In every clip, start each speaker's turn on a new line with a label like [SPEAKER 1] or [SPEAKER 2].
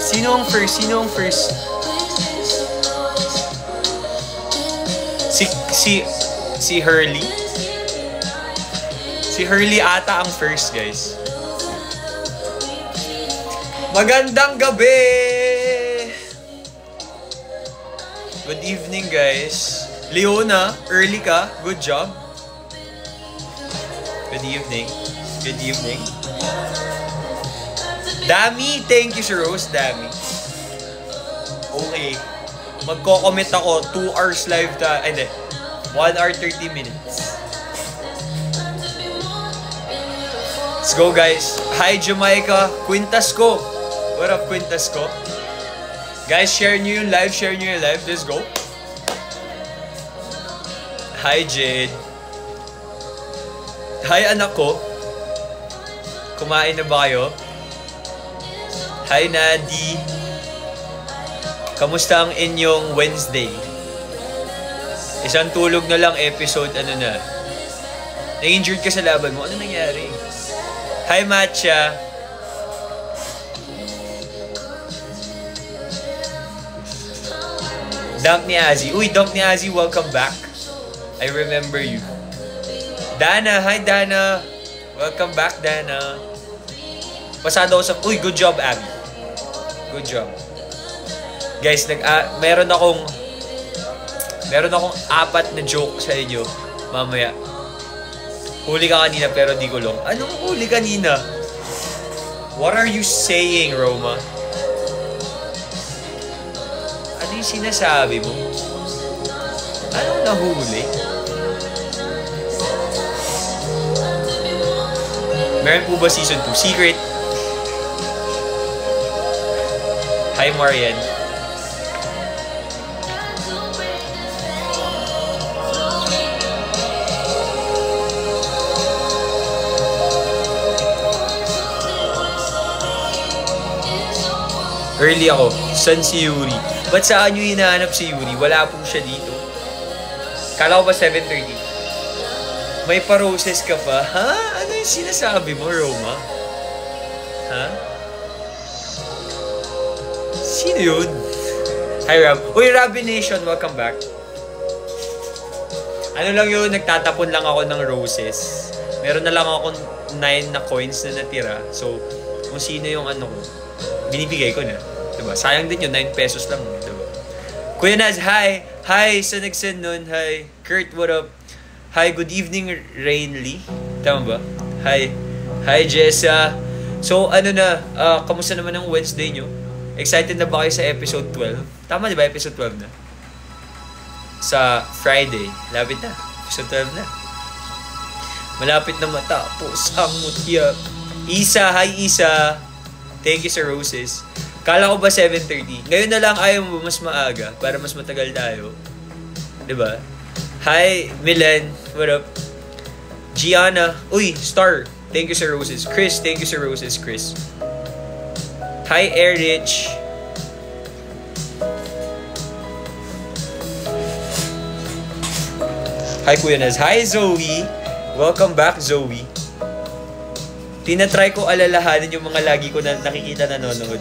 [SPEAKER 1] Sino ang first? Sino ang first? Si Hurley. Si Hurley ata ang first, guys. Magandang gabi! Good evening, guys. Leona, early ka. Good job. Good evening. Good evening. Dami, thank you, Sir Rose. Dami. Okay. Magko-commit ako 2 hours live hindi. 1 hour 30 minutes. Let's go, guys. Hi, Jamaica. Quintasco. What up, Quintasco? Guys, share nyo yung live. Share nyo yung live. Let's go. Hi, Jade. Hi, anak ko. Kumain na ba kayo? Hi, Nadi. Kamusta ang inyong Wednesday? Isang tulog na lang episode, na-injured ka sa laban mo. Ano nangyari? Hi, Matcha. Dunk ni Azzy. Uy, Dunk ni Azzy, welcome back. I remember you. Dana, hi Dana. Welcome back, Dana. Pasado ako sa... Uy, good job, Abby. Good job. Guys, meron akong 4 na joke sa inyo mamaya. Huli ka kanina pero di ko lang. Anong huli kanina? What are you saying, Roma? Ano yung sinasabi mo? Anong nahuli? Meron po ba season 2? Secret? Hi, Marian. Early ako. San si Yuri? Ba't saan nyo hinahanap si Yuri? Wala po siya dito. Kala ko ba 7:30? May pa-roses ka pa? Ha? Ano yung sinasabi mo, Roma? Ha? Sino yun? Hi, Rab. Uy, Rabbi Nation, welcome back. Ano lang yun, nagtatapon lang ako ng roses. Meron na lang ako 9 na coins na natira. So, kung sino yung ko, binibigay ko na. Diba? Sayang din yun, 9 pesos lang. Diba? Kuya Naz, hi! Hi sa nagsend nun. Hi. Kurt, what up? Hi, good evening, Rainly. Tama ba? Hi. Hi, Jessa. So, kamusta naman ang Wednesday nyo? Excited na ba kayo sa episode 12? Tama, di ba? Episode 12 na. Sa Friday. Lapit na. Episode 12 na. Malapit na matapos ang mutya. Isa, hi Isa. Thank you sa roses. Kala ko ba 7:30? Ngayon na lang ayaw mo mas maaga para mas matagal tayo. Diba? Hi, Milan. What up? Gianna. Uy, Star. Thank you sa roses. Chris, thank you sa roses, Chris. Hi, Erich. Hi, Kuya Naz. Hi, Zoe. Welcome back, Zoe. Tinatry ko alalahanin yung mga lagi ko na nakikita nanonood.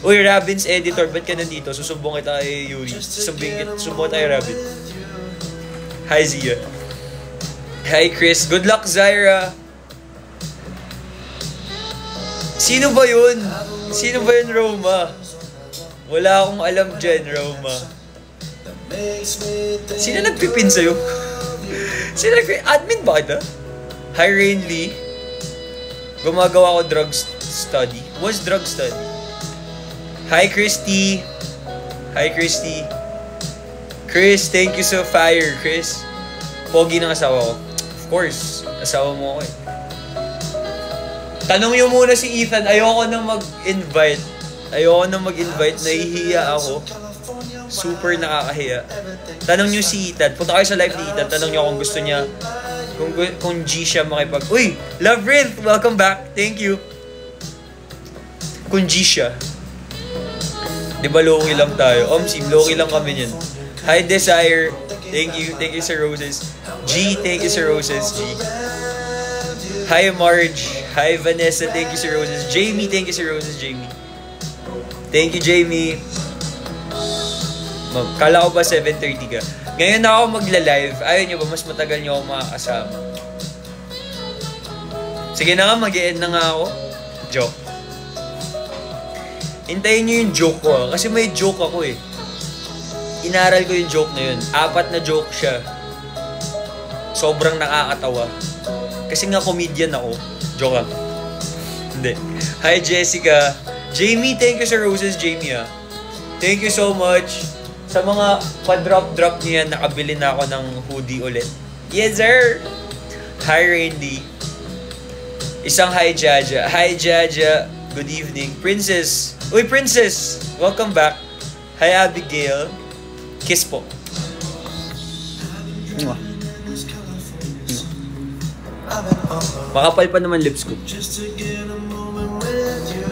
[SPEAKER 1] Uy, Rabin's editor, ba't ka nandito? Susumbong kita kay Yuri. Susumbong tayo, Rabin. Hi, Zia. Hi, Chris. Good luck, Zyra. Sino ba yun? Sino ba yun, Roma? Wala akong alam dyan, Roma. Sino nagpipin sa'yo? Sino nagpipin? Admin ba kita? Hi, Rainly. Gumagawa ko drug study. What's drug study? Hi, Christy. Hi, Christy. Chris, thank you so fire, Chris. Pogi ng asawa ko. Of course, asawa mo ako eh. Tanong nyo muna si Ethan. Ayoko nang mag-invite. Nahihiya ako. Super nakakahiya. Tanong nyo si Ethan. Punta kayo sa live ni Ethan. Tanong nyo kung gusto niya. Kung G siya makipag... Uy! Love Rinth! Welcome back! Thank you! Kung G siya. Diba low-key lang tayo? Omsim, low-key lang kami niyan. Hi, Desire. Thank you. Thank you, Sir Roses. G, thank you, Sir Roses. G. Hi, Marge. Hi, Vanessa. Thank you, Sir Roses. Jamie, thank you, Sir Roses. Jamie. Thank you, Jamie. Kala ko ba 7:30 ka? Ngayon na ako magla-live. Ayaw nyo ba? Mas matagal nyo ako makakasama. Sige na nga, mag-e-end na nga ako. Joke. Hintayin nyo yung joke ko kasi may joke ako eh. Inaral ko yung joke na yun. 4 na joke siya. Sobrang nakakatawa. Kasi nga comedian ako. Joke lang. Hindi. Hi Jessica. Jamie, thank you sa roses, Jamie ah. Thank you so much. Sa mga pa-drop niyan, nakabili na ako ng hoodie ulit. Yes, sir! Hi, Randy. Isang hi, Jaja. Hi, Jaja. Good evening. Princess. Uy, Princess! Welcome back. Hi, Abigail. Kiss po. Makapal pa naman lips ko.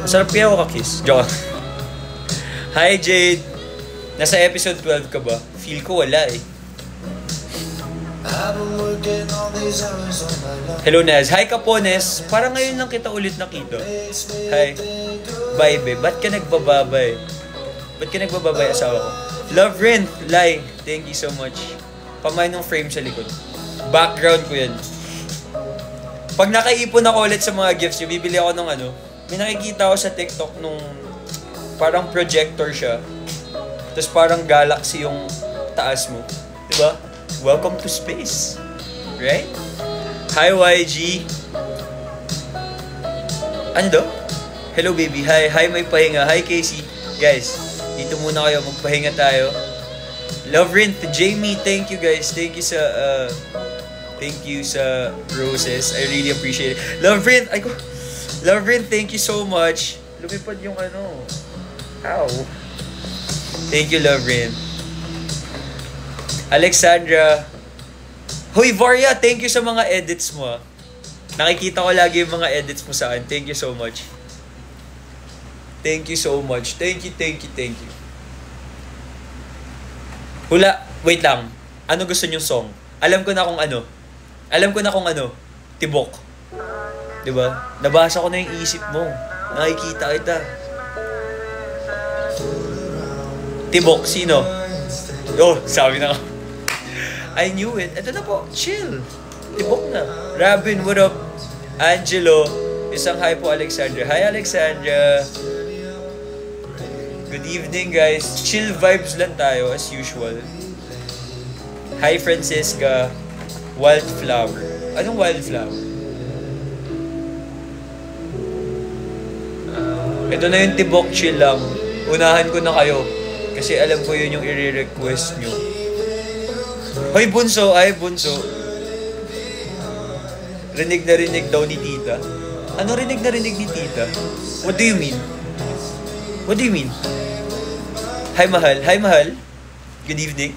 [SPEAKER 1] Masarap kaya ako ka-kiss. Joke. Hi, Jade. Nasa episode 12 ka ba? Feel ko wala eh. Hello, Naz. Hi, Kapones. Parang ngayon lang kita ulit nakita. Hi. Bye, babe. Ba't ka nagbababay? Ba't ka nagbababay, asawa ko? Love Rin. Lai. Thank you so much. Pamain ng frame sa likod. Background ko yan. Pag nakaipon ako ulit sa mga gifts nyo, bibili ako ng ano. May nakikita ako sa TikTok nung parang projector siya. Tapos parang galaxy yung taas mo. Diba? Welcome to space. Right? Hi, YG. Ano daw? Hello, baby. Hi. Hi, may pahinga. Hi, Casey. Guys, dito muna kayo. Magpahinga tayo. Love Rin. Jamie, thank you, guys. Thank you sa roses. I really appreciate it. Love Rin. Love Rin, thank you so much. Lumipad yung ano. Ow. Thank you, Love Rin. Alexandra. Hoy, Varia, thank you sa mga edits mo. Nakikita ko lagi yung mga edits mo sa akin. Thank you so much. Thank you so much. Thank you. Hula, wait lang. Ano gusto nyong song? Alam ko na kung ano. Tibok. Diba? Nabasa ko na yung isip mo. Nakikita kita. Tibok, sino? Oh, sabi na ko. I knew it. Ito na po, chill. Tibok na. Robin, what up? Angelo, isang hi po, Alexandra. Hi, Alexandra. Good evening, guys. Chill vibes lang tayo, as usual. Hi, Francisca. Wildflower. Anong wildflower? Ito na yung tibok, chill lang. Unahan ko na kayo. Kasi alam ko yun yung i-request nyo. Hoy, Bunso. Ay, Bunso. Rinig na rinig daw ni Tita. Ano rinig na rinig ni Tita? What do you mean? What do you mean? Hi, Mahal. Hi, Mahal. Good evening.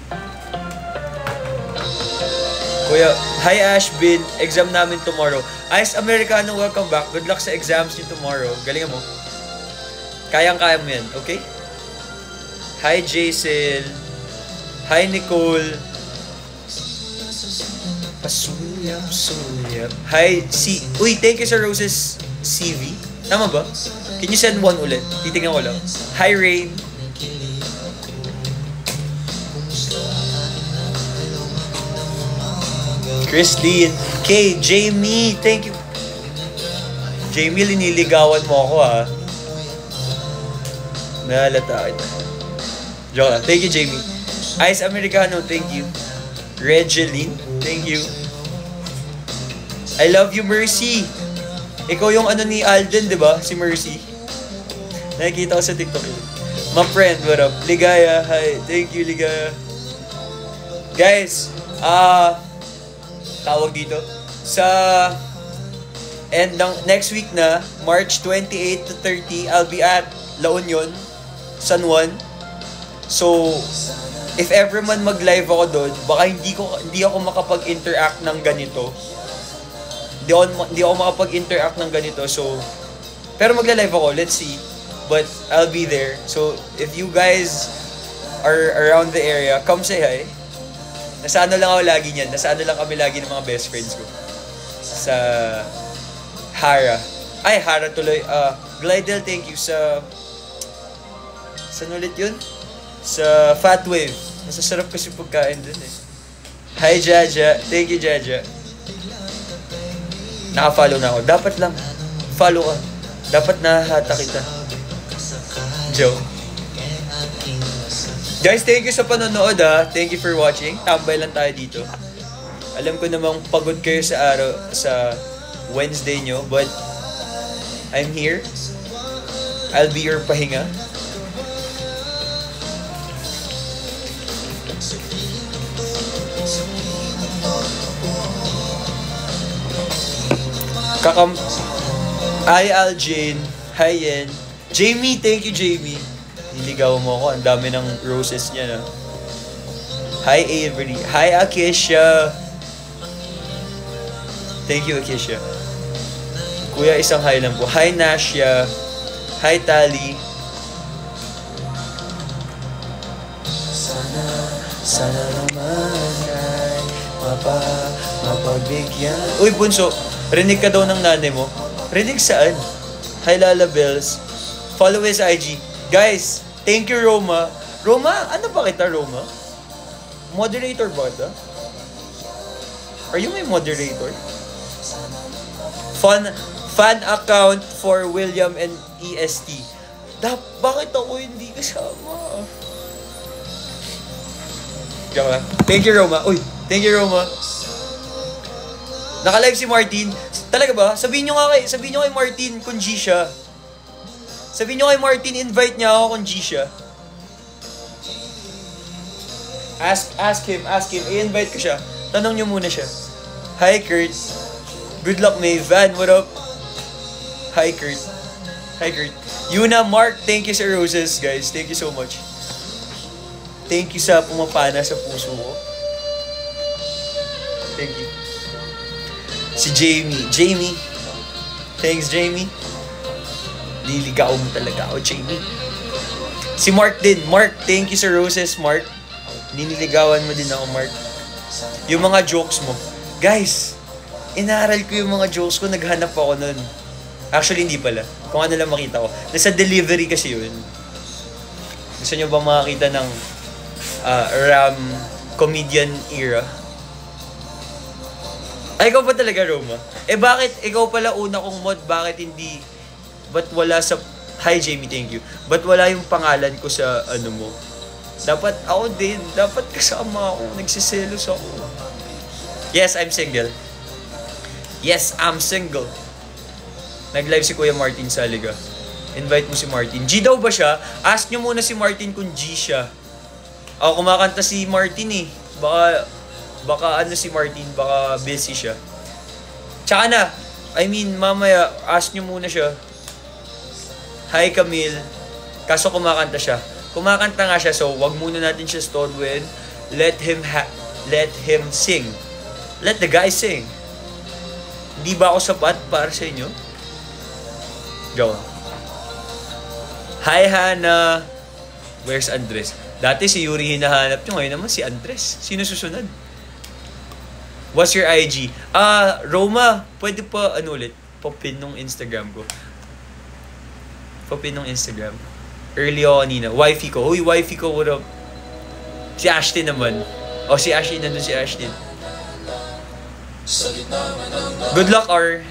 [SPEAKER 1] Kuya, hi, Ashbin. Exam namin tomorrow. Ice Americano, welcome back. Good luck sa exams niyo tomorrow. Galingan mo. Kayang-kaya mo yan, okay? Hi, Jason. Hi, Nicole. Pasulyap. Hi, Uy, thank you sa Roses CV. Tama ba? Can you send one ulit? Titingnan ko lang. Hi, Rain. Christine. Kay, Jamie. Thank you. Jamie, liniligawan mo ako, ha? Nahalata kita. Joke lang. Thank you, Jamie. Ice Americano, thank you. Regeline, thank you. I love you, Mercy. Ikaw yung ano ni Alden, di ba? Si Mercy. Nakikita ko sa TikTok yun. My friend, what up? Ligaya, hi. Thank you, Ligaya. Guys, tawag dito. Sa end ng next week na, March 28 to 30, I'll be at La Union, San Juan. So, if ever man mag-live ako doon, baka hindi ako makapag-interact ng ganito. Hindi ako makapag-interact ng ganito. So, pero magla-live ako, let's see. But I'll be there. So, if you guys are around the area, come say hi. Nasa ano lang ako lagi niyan. Nasa ano lang kami lagi ng mga best friends ko. Sa Hara. Ay, Hara tuloy. Glidel, thank you sa Saan ulit yun? Sa Fat Wave. Masasarap kasi pagkain dun eh. Hi Jaja. Thank you Jaja. Naka-follow na ako. Dapat lang. Follow ka. Dapat nahahata kita. Joke. Guys, thank you sa panonood ha. Thank you for watching. Tambay lang tayo dito. Alam ko namang pagod kayo sa araw, sa Wednesday nyo. But, I'm here. I'll be your pahinga. Hi Aljane. Hi Yen. Jamie, thank you Jamie. Niligaw mo ako. Ang dami ng roses niya na. Hi Avery. Hi Akesha. Thank you Akesha. Kuya, isang hi lang po. Hi Nashia. Hi Tali. Sana naman ay mapagbigyan. Uy Bunso, rinig ka daw ng nanay mo. Rinig saan? Hi Lala Bells. Follow his IG. Guys, thank you Roma. Roma, ano ba kita Roma? Moderator ba ito? Are you my moderator? Fan account for William and EST. Bakit ako hindi kasama? Thank you Roma. Uy, thank you Roma. Naka-live si Martin. Talaga ba? Sabihin nyo kay Martin kung G siya. Sabihin nyo kay Martin, invite niya ako kung G siya. Ask him. I-invite ko siya. Tanong nyo muna siya. Hi Kurt. Good luck May. Van, what up? Hi Kurt. Yuna, Mark, thank you sa roses guys. Thank you so much. Thank you sa pumapana sa puso ko. Thank you. Si Jamie. Thanks, Jamie. Liligaw mo talaga ako, Jamie. Si Mark din. Mark, thank you sa roses, Mark. Niniligawan mo din ako, Mark. Yung mga jokes mo. Guys, inaral ko yung mga jokes ko. Naghanap ako nun. Actually, hindi pala. Kung ano lang makita ko. Nasa delivery kasi yun. Gusto nyo ba makakita ng Ram comedian era? Ay, ikaw ba talaga, Roma? Bakit ikaw pala una kong mod? Bakit hindi? Ba't wala sa... Hi, Jamie, thank you. Ba't wala yung pangalan ko sa ano mo? Dapat ako din. Dapat kasama ako. Nagsiselos ako. Yes, I'm single. Nag-live si Kuya Martin Saliga. Invite mo si Martin. G daw ba siya? Ask nyo muna si Martin kung G siya. Ako, kumakanta si Martin eh. Baka ano si Martin, baka busy siya. Tsaka na, mamaya, ask nyo muna siya. Hi Camille. Kaso kumakanta siya. Kumakanta nga siya, so wag muna natin siya storewin. Let him sing. Let the guy sing. Hindi ba ako sapat para sa inyo? Go. Hi Hannah. Where's Andres? Dati si Yuri hinahanap nyo, ngayon naman si Andres. Sino susunod? What's your IG? Roma, pwede pa ulit? Popin nung Instagram ko. Early ako kanina. Wifey ko. Uy, wifey ko, what up? Si Ashton naman. Si Ashton, nandun si Ashton. Good luck, R.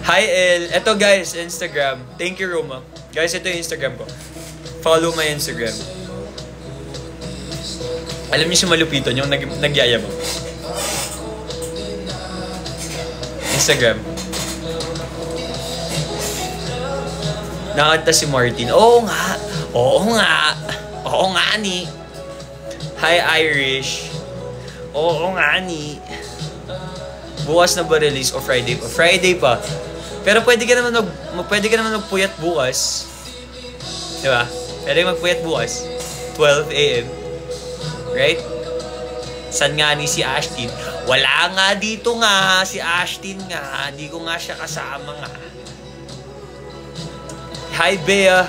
[SPEAKER 1] Hi, El. Eto guys, Instagram. Thank you, Roma. Guys, ito yung Instagram ko. Follow my Instagram. Alam niyo si Malupiton, yung nagyayabang. Instagram. Nakanta si Martin. Oo nga ni. Hi Irish. Oo nga ni. Bukas na ba release o Friday? Friday pa. Pero pwede ka naman magpuyat bukas. Diba? Pwede magpuyat bukas. 12 a.m. Right? San nga ni si Ashton? Wala nga dito nga. Si Ashton nga. Di ko nga siya kasama nga. Hi, Bea.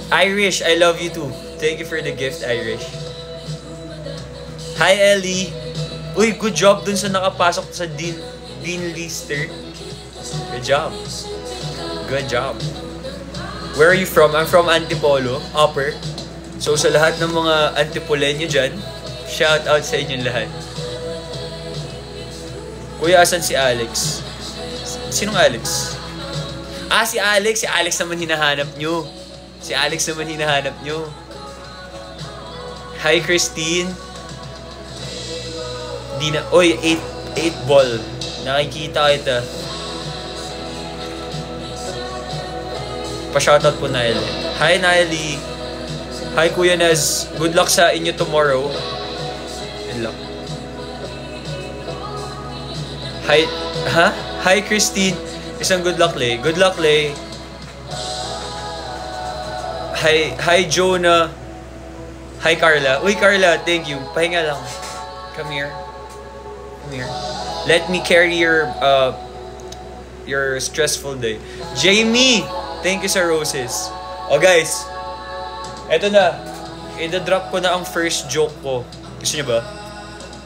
[SPEAKER 1] Irish, I love you too. Thank you for the gift, Irish. Hi, Ellie. Uy, good job dun sa nakapasok sa Dean Dean Lister. Good job. Good job. Where are you from? I'm from Antipolo, Upper. So sa lahat ng mga Antipolenyo dyan, shout out sa inyong lahat. Kuya, asan si Alex? Sinong Alex? Si Alex. Si Alex naman hinahanap nyo. Si Alex naman hinahanap nyo. Hi, Christine. Di na... Oy, 8 ball. Nakikita kita. Pa-shoutout po, Naeli. Hi, Naeli. Hi, Kuya Naz. Good luck sa inyo tomorrow. Good luck. Hi, Hi, Christine. Isang good luck, Lay. Good luck, Lay. Hi, Jonah. Hi, Carla. Uy, Carla, thank you. Pahinga lang. Come here. Let me carry your stressful day. Jamie, thank you sa roses. Oh, guys. Eto na. I-drop ko na ang first joke ko. Gusto niyo ba?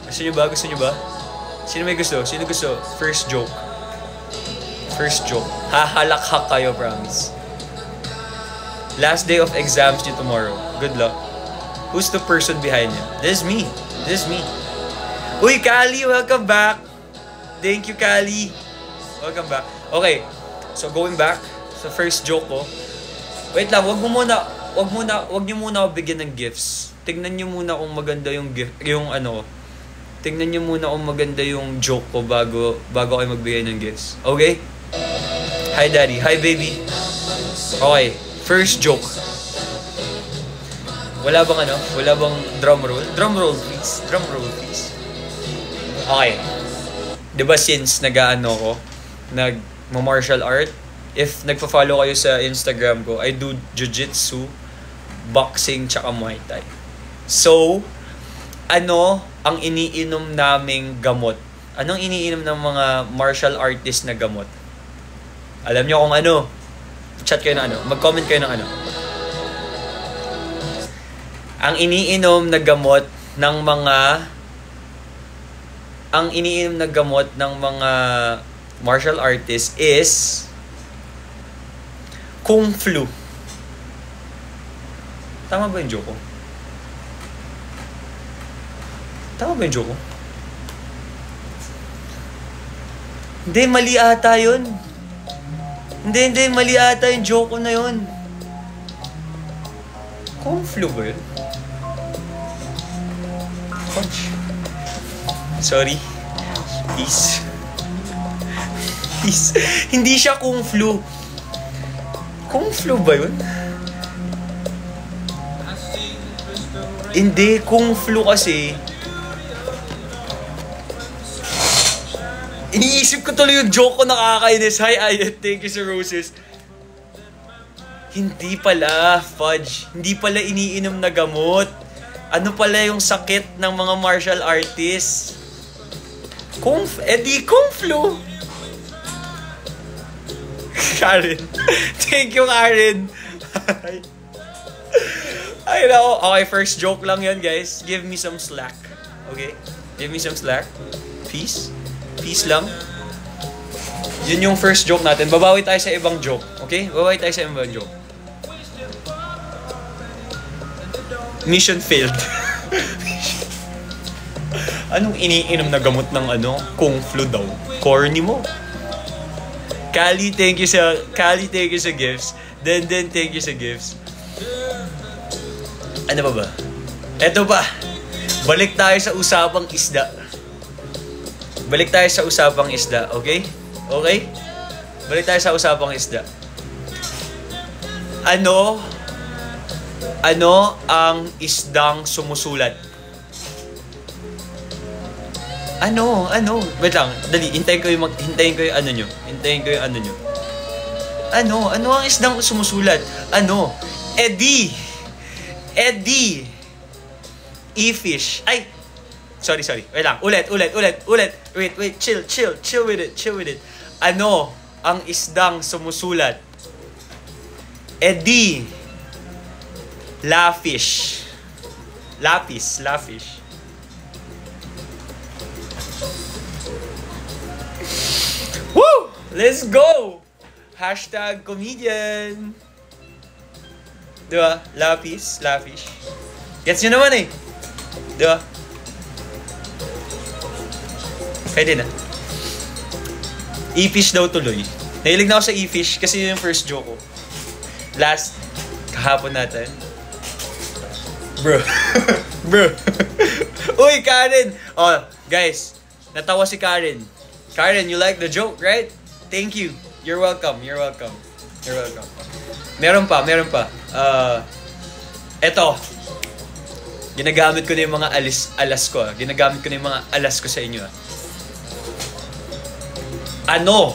[SPEAKER 1] Sino may gusto? Sino gusto? First joke. Hahalakhak kayo, promise. Last day of exams niyo tomorrow. Good luck. Who's the person behind you? This is me. Uy, Kali, welcome back. Thank you, Kali. Welcome back. Okay. So, going back sa first joke ko. Wait lang, wag niyo muna ako bigyan ng gifts. Tignan niyo muna kung maganda yung gift, Tignan niyo muna kung maganda yung joke ko bago kayo magbigay ng gifts. Okay? Hi, Daddy. Hi, baby. Okay. First joke. Wala bang drum roll? Drum roll, please. Okay. Diba since nag-martial art, if nagpa-follow kayo sa Instagram ko, I do jiu-jitsu, boxing, tsaka Muay Thai. So, ang iniinom naming gamot? Anong iniinom ng mga martial artist na gamot? Alam nyo kung ano? Chat kayo ng mag-comment kayo ng Ang iniinom na gamot ng mga martial artists is Kung Flu. Tama ba yung joke ko? Hindi, mali ata yun. Hindi, mali ata yung joke ko na yun. Kung Flu ba yun? Sorry. Please. Hindi siya Kung Flu. Kung Flu ba yun? Hindi, Kung Flu kasi. Iniisip ko tuloy yung joke ko, nakakainis. Hi, Ayat. Thank you sa roses. Hindi pala, Fudge. Hindi pala iniinom na gamot. Ano pala yung sakit ng mga martial artists? Kung Flu. Karen. Thank you, Karen. Ay, nako. Okay, first joke lang yun, guys. Give me some slack. Okay? Give me some slack. Peace lang. Yun yung first joke natin. Babawi tayo sa ibang joke. Okay? Babawi tayo sa ibang joke. Mission failed. Anong iniinom na gamot ng Kung Flu daw? Corny mo. Kali, thank you sa gifts. Den, thank you sa gifts. Ano ba? Eto pa. Balik tayo sa usapang isda. Okay? Okay? Balik tayo sa usapang isda. Ano ang isdang sumusulat? Ano? Wait lang, dali, hintayin ko yung ano nyo. Ano ang isdang sumusulat? Eddie. E-fish. Ay! Sorry. Wait lang. Ulit. Wait. Chill with it. Ano ang isdang sumusulat? Eddie. Lafish. Lafish. Let's go! Hashtag comedian. Diba? Lapis, lafish. Gets nyo naman eh. Diba? Pwede na. E-fish daw tuloy. Nahilig na ako sa e-fish kasi yun yung first joke ko. Last, kahapon natin. Bro. Bro. Uy, Karen! Oh, guys. Natawa si Karen. Karen, you like the joke, right? Thank you. You're welcome. You're welcome. You're welcome. Meron pa. Eto. Ginagamit ko na yung mga alas ko. Ginagamit ko na yung mga alas ko sa inyo. Ano?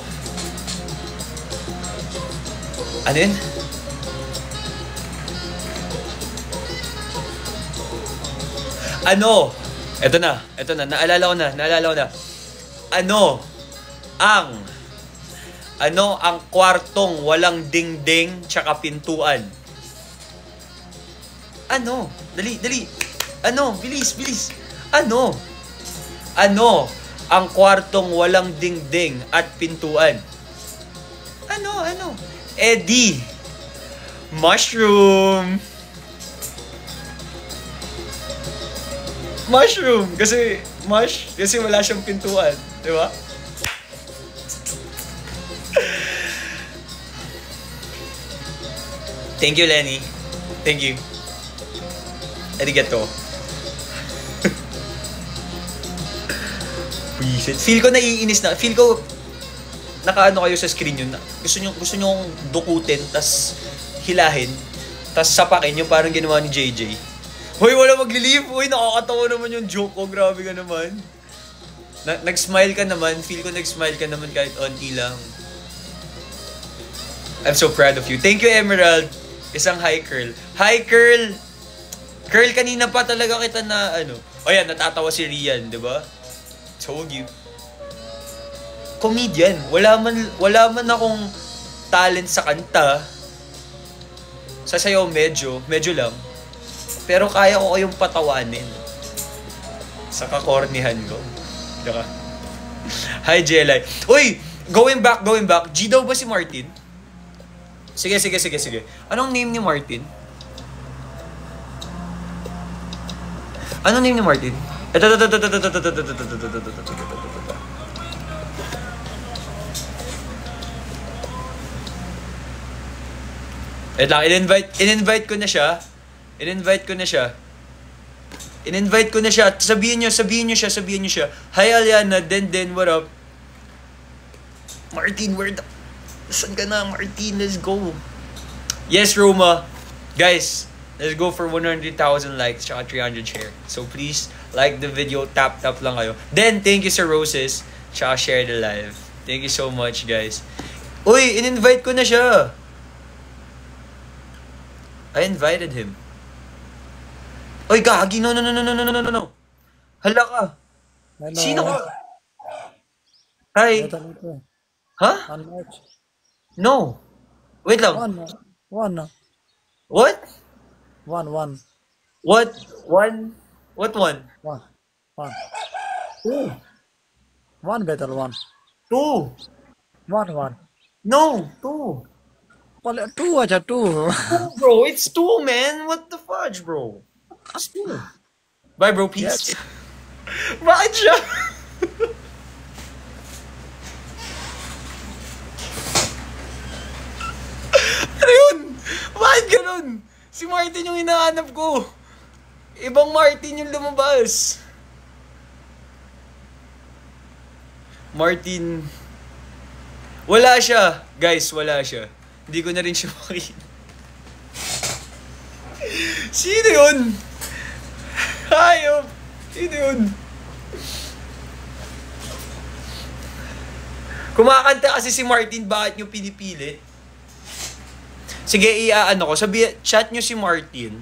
[SPEAKER 1] Ano yun? Ano? Eto na. Naalala ko na. Ano ang kwartong walang dingding tsaka pintuan? Ano? Dali. Ano? Bilis. Ano ang kwartong walang dingding at pintuan? Ano? Eddie. Mushroom. Kasi wala siyang pintuan. Diba? Thank you, Lenny. Thank you. Arigato. Feel ko naiinis na. Feel ko nakaano kayo sa screen yun. Gusto nyo dukutin, tas hilahin, tas sapakin yung parang ginawa ni JJ. Hoy, wala maglilive. Hoy, nakakatawa naman yung joke ko. Grabe ka naman. Nag-smile ka naman. Feel ko nag-smile ka naman kahit onti lang. I'm so proud of you. Thank you, Emerald. Isang hi, Curl. Hi, Curl! Curl, kanina pa talaga kita na ano. O yan, natatawa si Rian, di ba? Told you. Comedian. Wala man akong talent sa kanta. Sa sayaw medyo lang. Pero kaya ko kayong patawanin. Sa kakornihan ko. Diba? Hi, Jelay. Uy! Going back. G daw ba si Martin? Sige. Anong name ni Martin? Anong name ni Martin? Ito. Wait lang, in-invite ko na siya. Sabihin niyo siya. Hi, Aliana. Den, what up? Martin, saan ka na, Martin? Let's go. Yes, Roma. Guys, let's go for 100,000 likes tsaka 300 share. So please, like the video. Tap lang kayo. Then, thank you sa Roses. Tsaka share the live. Thank you so much, guys. Uy, in-invite ko na siya. I invited him. Uy, gagi. No. Hala ka.
[SPEAKER 2] Hello.
[SPEAKER 1] Sino ka? Hi. Huh? No. Wait lang.
[SPEAKER 2] One.
[SPEAKER 1] What?
[SPEAKER 2] One.
[SPEAKER 1] What? One? What one?
[SPEAKER 2] One.
[SPEAKER 1] Two.
[SPEAKER 2] One better one.
[SPEAKER 1] Two.
[SPEAKER 2] One.
[SPEAKER 1] No, two.
[SPEAKER 2] Well, two aja two.
[SPEAKER 1] Bro, it's two, man. What the fudge, bro? It's two. Bye, bro. Peace.
[SPEAKER 2] Yes.
[SPEAKER 1] Bakit siya? Ano yun? Bakit ganun? Si Martin yung hinahanap ko. Ibang Martin yung lumabas. Martin. Wala siya. Guys, wala siya. Hindi ko na rin siya makita. Sino yun? Hayop. Sino yun? Kumakanta kasi si Martin, bakit nyo pinipilit? Sige, iaano ko. Chat nyo si Martin.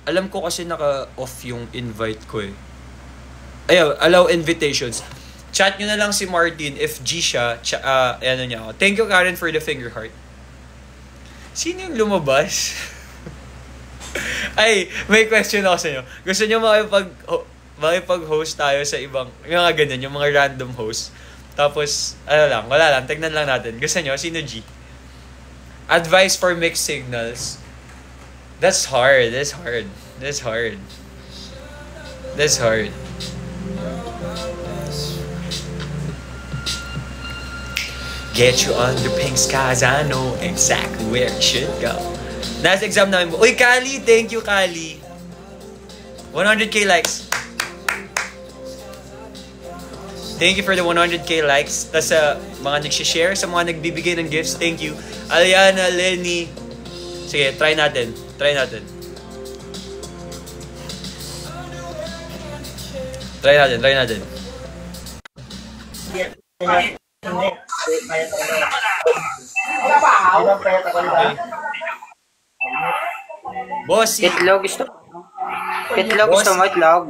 [SPEAKER 1] Alam ko kasi naka-off yung invite ko eh. Ayaw, allow invitations. Chat nyo na lang si Martin if G siya. Ano niya ako. Thank you, Karen, for the finger heart. Sino yung lumabas? Ay, may question ako sa inyo. Gusto nyo makipag-host tayo sa ibang, yung mga ganyan, yung mga random host. Tapos, ano lang, wala lang. Tignan lang natin. Gusto nyo? Sino G? Advice for mixed signals. That's hard. That's hard. That's hard. That's hard. Get you under pink skies, I know exactly where you should go. Last exam namin mo. Uy, Kali! Thank you, Kali. 100k likes. Thank you for the 100k likes. Tapos sa mga nagsishare, sa mga nagbibigay ng gifts, thank you. Aliana, Lenny. Sige, try natin. Try natin. Try natin, try natin. Okay. Bossy.
[SPEAKER 3] Itlog gusto. Itlog gusto mo, itlog.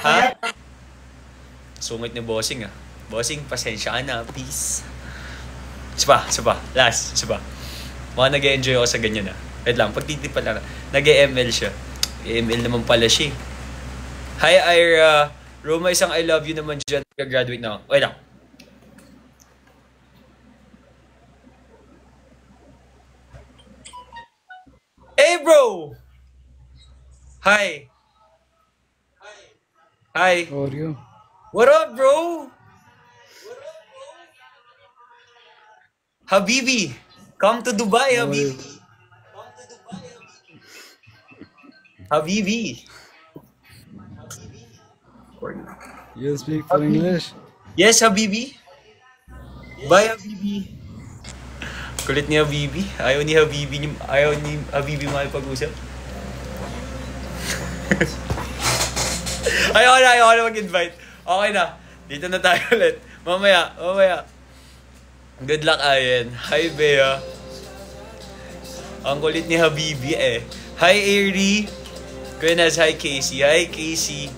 [SPEAKER 1] Ha? Sungit ni Bossing ah. Bossing, pasensya ka na. Peace. Isa pa. Last. Isa pa. Mga nag-enjoy ako sa ganyan ah. Wait lang, pagtitipan lang. Nag-ML siya. ML naman pala siya. Hi Ira. Roma, isang I love you naman dyan. Nag-graduate na ako. Wait lang. Hey bro! Hi. Hi.
[SPEAKER 4] How are you?
[SPEAKER 1] What up, bro? Habibi, come to Dubai, Habibi. Habibi.
[SPEAKER 4] You speak for English?
[SPEAKER 1] Yes, Habibi. Bye, Habibi. Kulit ni Habibi. Ayaw ni Habibi makipag-usap. Ayaw na mag-invite. Okay na. Dito na tayo ulit. Mamaya. Good luck, Ayen. Hi, Bea. Ang kulit ni Habibi eh. Hi, Airy. Kuya hi, Casey. Hi, Casey.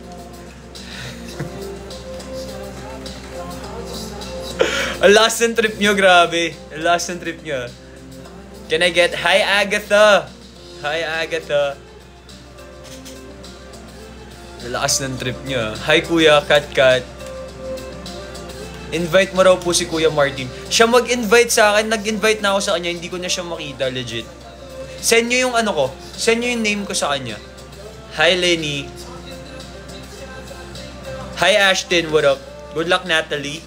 [SPEAKER 1] Ang last ng trip nyo, grabe. Ang last ng trip nyo. Can I get... Hi, Agatha. Hi, Agatha. Lakas ng trip niya. Hi Kuya, Kat. Invite mo raw po si Kuya Martin. Siya mag-invite sa akin. Nag-invite na ako sa kanya. Hindi ko na siya makita, legit. Send nyo yung ano ko. Send nyo yung name ko sa kanya. Hi Lenny. Hi Ashton, what up? Good luck, Natalie.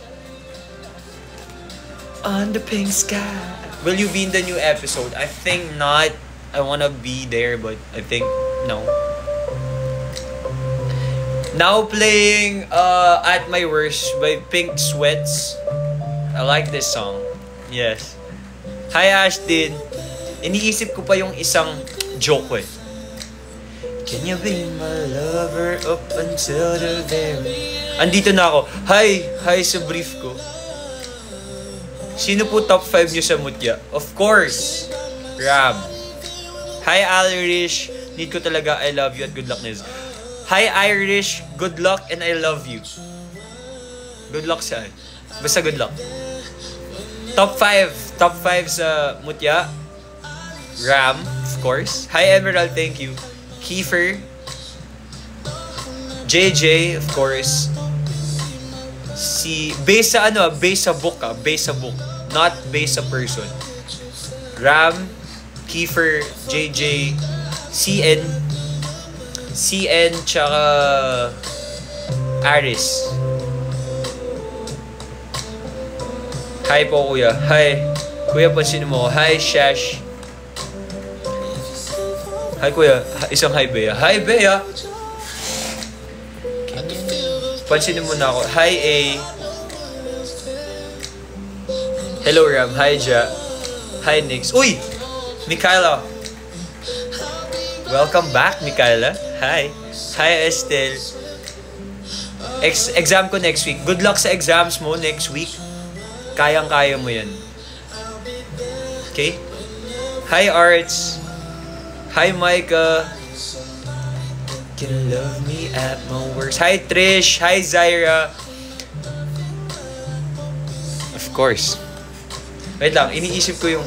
[SPEAKER 1] On the pink sky. Will you be in the new episode? I think not. I wanna be there, but I think no. Now playing At My Worst by Pink Sweats. I like this song. Yes. Hi Ashton. Iniisip ko pa yung isang joke eh. Can you be my lover up until the very... Andito na ako. Hi sa brief ko. Sino po top 5 nyo sa mutya? Of course, Rab. Hi Irish. Need ko talaga I love you at good luck Niz. Hi Irish, good luck and I love you. Good luck sa basta good luck. Top 5 sa mutya. Ram, of course. Hi Emerald, thank you. Kiefer. JJ, of course. Based sa book. Not based sa person. Ram, Kiefer, JJ, CN, tsaka Aris. Hi po kuya. Hi. Kuya, pansin mo. Hi Shash. Hi kuya. Isang hi Bea. Hi Bea. Pansinin mo na ako. Hi A. Hello Ram. Hi Ja. Hi Nix. Uy! Mikaela. Welcome back, Mikaela. Hi. Hi Estelle. Exam ko next week. Good luck sa exams mo next week. Kayang-kaya mo yan. Okay? Hi Arts. Hi Micah. Can love me at my worst. Hi Trish. Hi Zaira. Of course. Wait lang, iniisip ko yung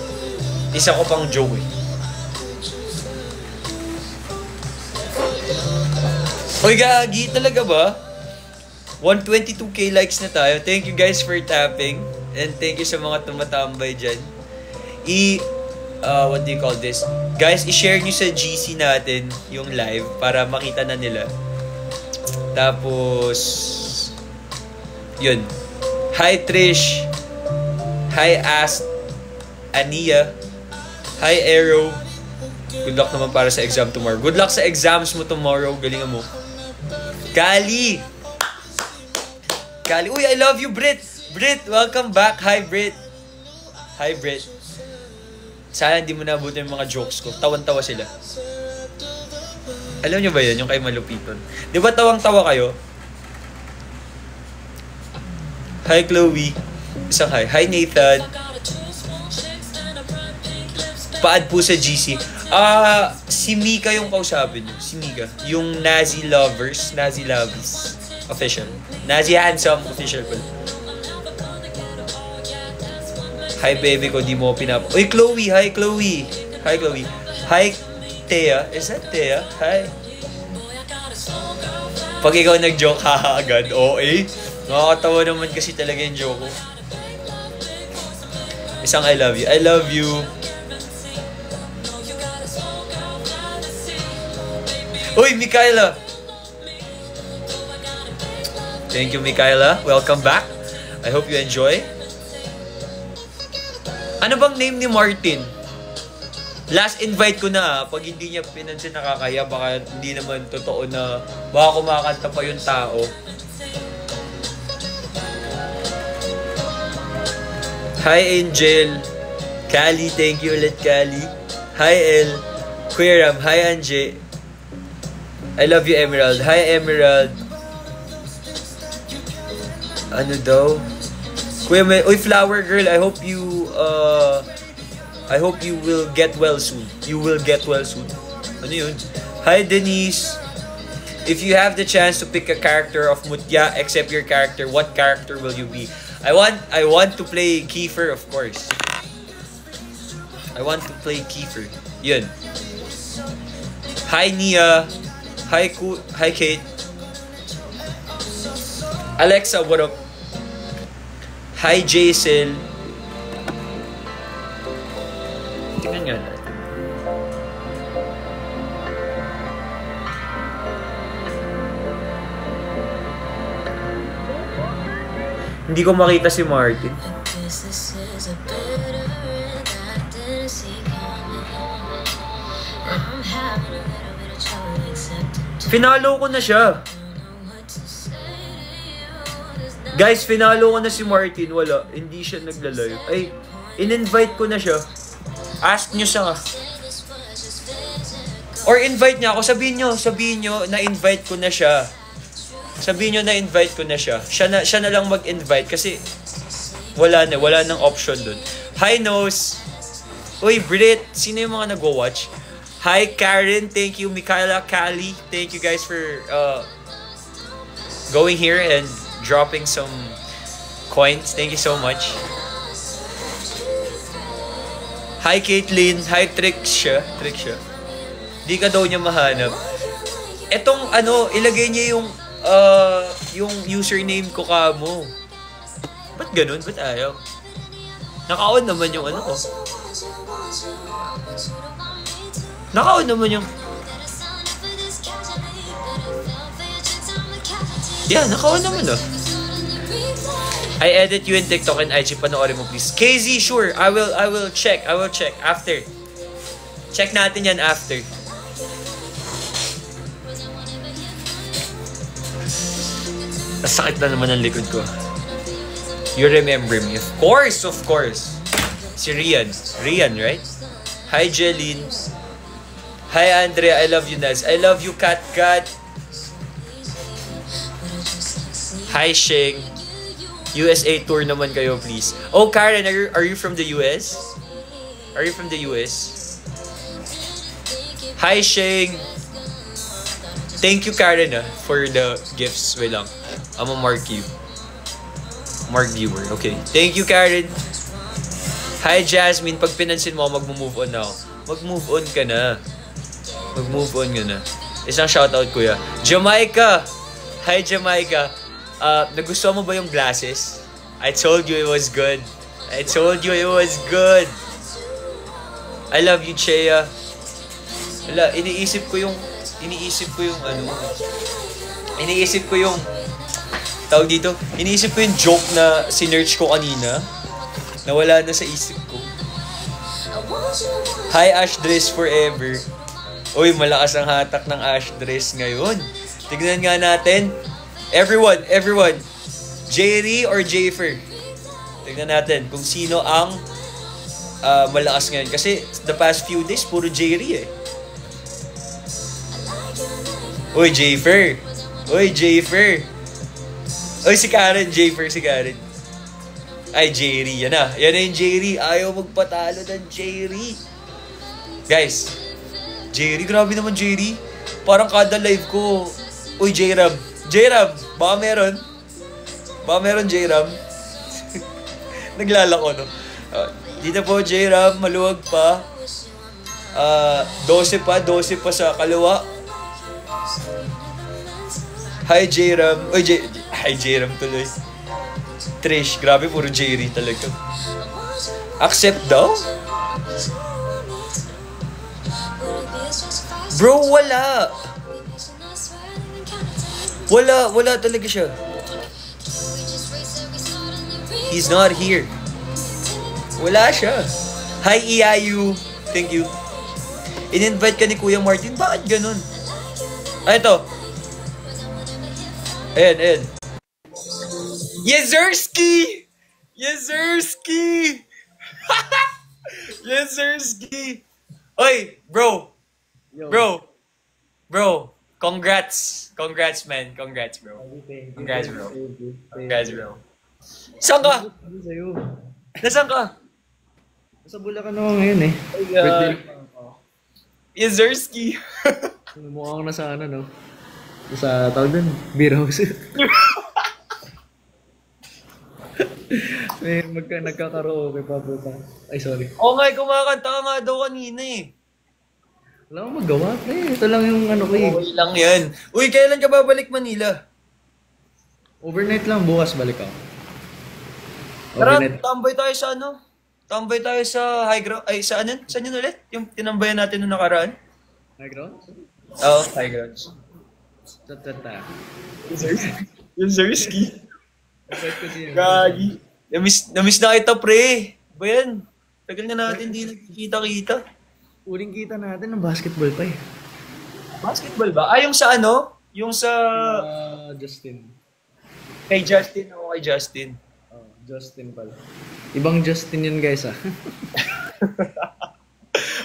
[SPEAKER 1] isa ko pang joke eh. Uy, gagi talaga ba? 122k likes na tayo. Thank you guys for tapping. And thank you sa mga tumatambay dyan. What do you call this? Guys, i-share nyo sa GC natin yung live para makita na nila. Tapos, yun. Hi Trish. Hi Ania. Hi Aero. Good luck naman para sa exam tomorrow. Good luck sa exams mo tomorrow. Galingan mo. Kali. Uy, I love you, Brit. Brit, welcome back. Hi, Brit. Hi, Brit. Sana hindi mo nabuti yung mga jokes ko. Tawan-tawa sila. Alam nyo ba yun? Yung kay Malupiton. Di ba tawang-tawa kayo? Hi, Chloe. Isang hi. Hi, Nathan. Paad po sa GC. Si Mika yung kausapin nyo. Si Mika. Yung Nazi Lovers. Nazi Lovies. Official. Nazi Handsome. Official po. Hi, baby ko. Di mo pinap... Uy, Chloe. Hi, Chloe. Hi, Chloe. Hi, Thea. Is that Thea? Hi. Pag ikaw nag-joke, haha agad. Oo, nakakatawa naman kasi talaga yung joke ko. Isang I love you. I love you. Uy, Mikaela. Thank you, Mikaela. Welcome back. I hope you enjoy. Ano bang name ni Martin? Last invite ko na. Pag hindi niya pinansin nakakaya, baka hindi naman totoo na baka kumakanta pa yung tao. Hi, Angel. Kali, thank you ulit, Kali. Hi, El. Kuya Ram. Hi, Anje. I love you, Emerald. Hi, Emerald. Ano daw? Kuya May, uy, Flower Girl, I hope you will get well soon. You will get well soon. Ano yun? Hi, Denise. If you have the chance to pick a character of Mutya, except your character, what character will you be? I want to play Kiefer, of course. I want to play Kiefer. Yun. Hi, Nia. Hi, Kate. Alexa, what up? Hi, Jason. Tingnan nga natin. Hindi ko makita si Martin. Finalo ko na siya. Guys, finalo ko na si Martin. Wala. Hindi siya naglalayo. Ay, in-invite ko na siya. Ask nyo siya. Or invite niya ako. Sabihin nyo, na-invite ko na siya. Sabihin nyo, na-invite ko na siya. Siya na lang mag-invite kasi wala nang option dun. Hi, Nose. Uy, Brit. Sino yung mga nag-watch? Hi, Karen. Thank you. Mikaela, Kali. Thank you guys for going here and dropping some coins. Thank you so much. Hi, Caitlyn. Hi, Trixia. Di ka daw niya mahanap. Etong ilagay niya yung username ko kamo. Ba't ganun? Ba't ayaw? Naka-on naman yung ko. Naka-on naman yung... Yeah, naka-on naman I edit you in TikTok and IG. Panoorin mo please. KZ, sure. I will check. After. Check natin yan after. Nasakit na naman ang likod ko. You remember me? Of course. Si Rian. Rian, right? Hi, Jeline. Hi, Andrea. I love you, Naz. I love you, Kat. Hi, Sheng. USA tour naman kayo, please. Oh, Karen, are you from the US? Are you from the US? Hi, Sheng. Thank you, Karen, for the gifts. Wait lang. I'm gonna mark you. Mark viewer. Okay. Thank you, Karen. Hi, Jasmine. Pag pinansin mo, mag-move on na ako. Mag-move on ka na. Isang shoutout, kuya. Jamaica. Hi, Jamaica. nagustuhan mo ba yung glasses? I told you it was good. I told you it was good. I love you, Chea. Wala, iniisip ko yung tawag dito, iniisip ko yung joke na sinearch ko kanina. Nawala na sa isip ko. Hi, Ash Dress Forever. Uy, malakas ang hatak ng Ash Dress ngayon. Tignan nga natin. Everyone. Jerry or Jafer? Tignan natin kung sino ang malakas ngayon. Kasi the past few days, puro Jerry eh. Uy, Jafer. Uy, si Karen. Ay, Jerry. Yan na yung Jerry. Ayaw magpatalo ng Jerry. Guys, Jerry, grabe naman Jerry. Parang kada live ko. Uy, J-Ram, baka meron, J-Ram. Naglalako, no? Dito po, J-Ram, maluwag pa. 12 pa sa kaliwa. Hi, J-Ram. Uy, hi, J-Ram tuloy. Trish, grabe, puro Jerry talaga. Accept daw? Bro, wala talaga siya. He's not here. Wala siya. Hi, EIU. Thank you. In-invite ka ni Kuya Martin. Bakit ganun? Ito. Ayan. Yezerski! Oy, bro. Bro. Congrats, man. Congrats, bro. Saan ka? Nasaan ka?
[SPEAKER 4] Sa Bulacan ako ngayon eh.
[SPEAKER 1] Yezerski.
[SPEAKER 4] Mukha ko na sa ano, no? Sa tawag dun, beer house. Nagkakaraoke pa po pa. Ay, sorry.
[SPEAKER 1] Oo nga, kumakanta ka nga daw kanina eh.
[SPEAKER 4] Wala akong magawa. Ito lang yung ano ko eh.
[SPEAKER 1] Okay lang yan. Uy, kailan ka babalik Manila?
[SPEAKER 4] Overnight lang, bukas balik ako.
[SPEAKER 1] Tara,
[SPEAKER 4] Overnight.
[SPEAKER 1] Tambay tayo sa high ground. Ay, saan yun ulit? Yung tinambayan natin nung nakaraan?
[SPEAKER 4] High ground?
[SPEAKER 1] Oo, high grounds.
[SPEAKER 4] Tata.
[SPEAKER 1] Yung Zersky.
[SPEAKER 4] Gagi.
[SPEAKER 1] Gagi. Namiss na kita, pre. Ba yan? Tagal na natin di nagkikita-kita.
[SPEAKER 4] Uling kita natin ng basketball pa eh.
[SPEAKER 1] Basketball ba? Yung sa ano? Yung sa...
[SPEAKER 4] Justin.
[SPEAKER 1] Kay Justin. Ako kay Justin.
[SPEAKER 4] Oh, Justin pala. Ibang Justin yun guys ah.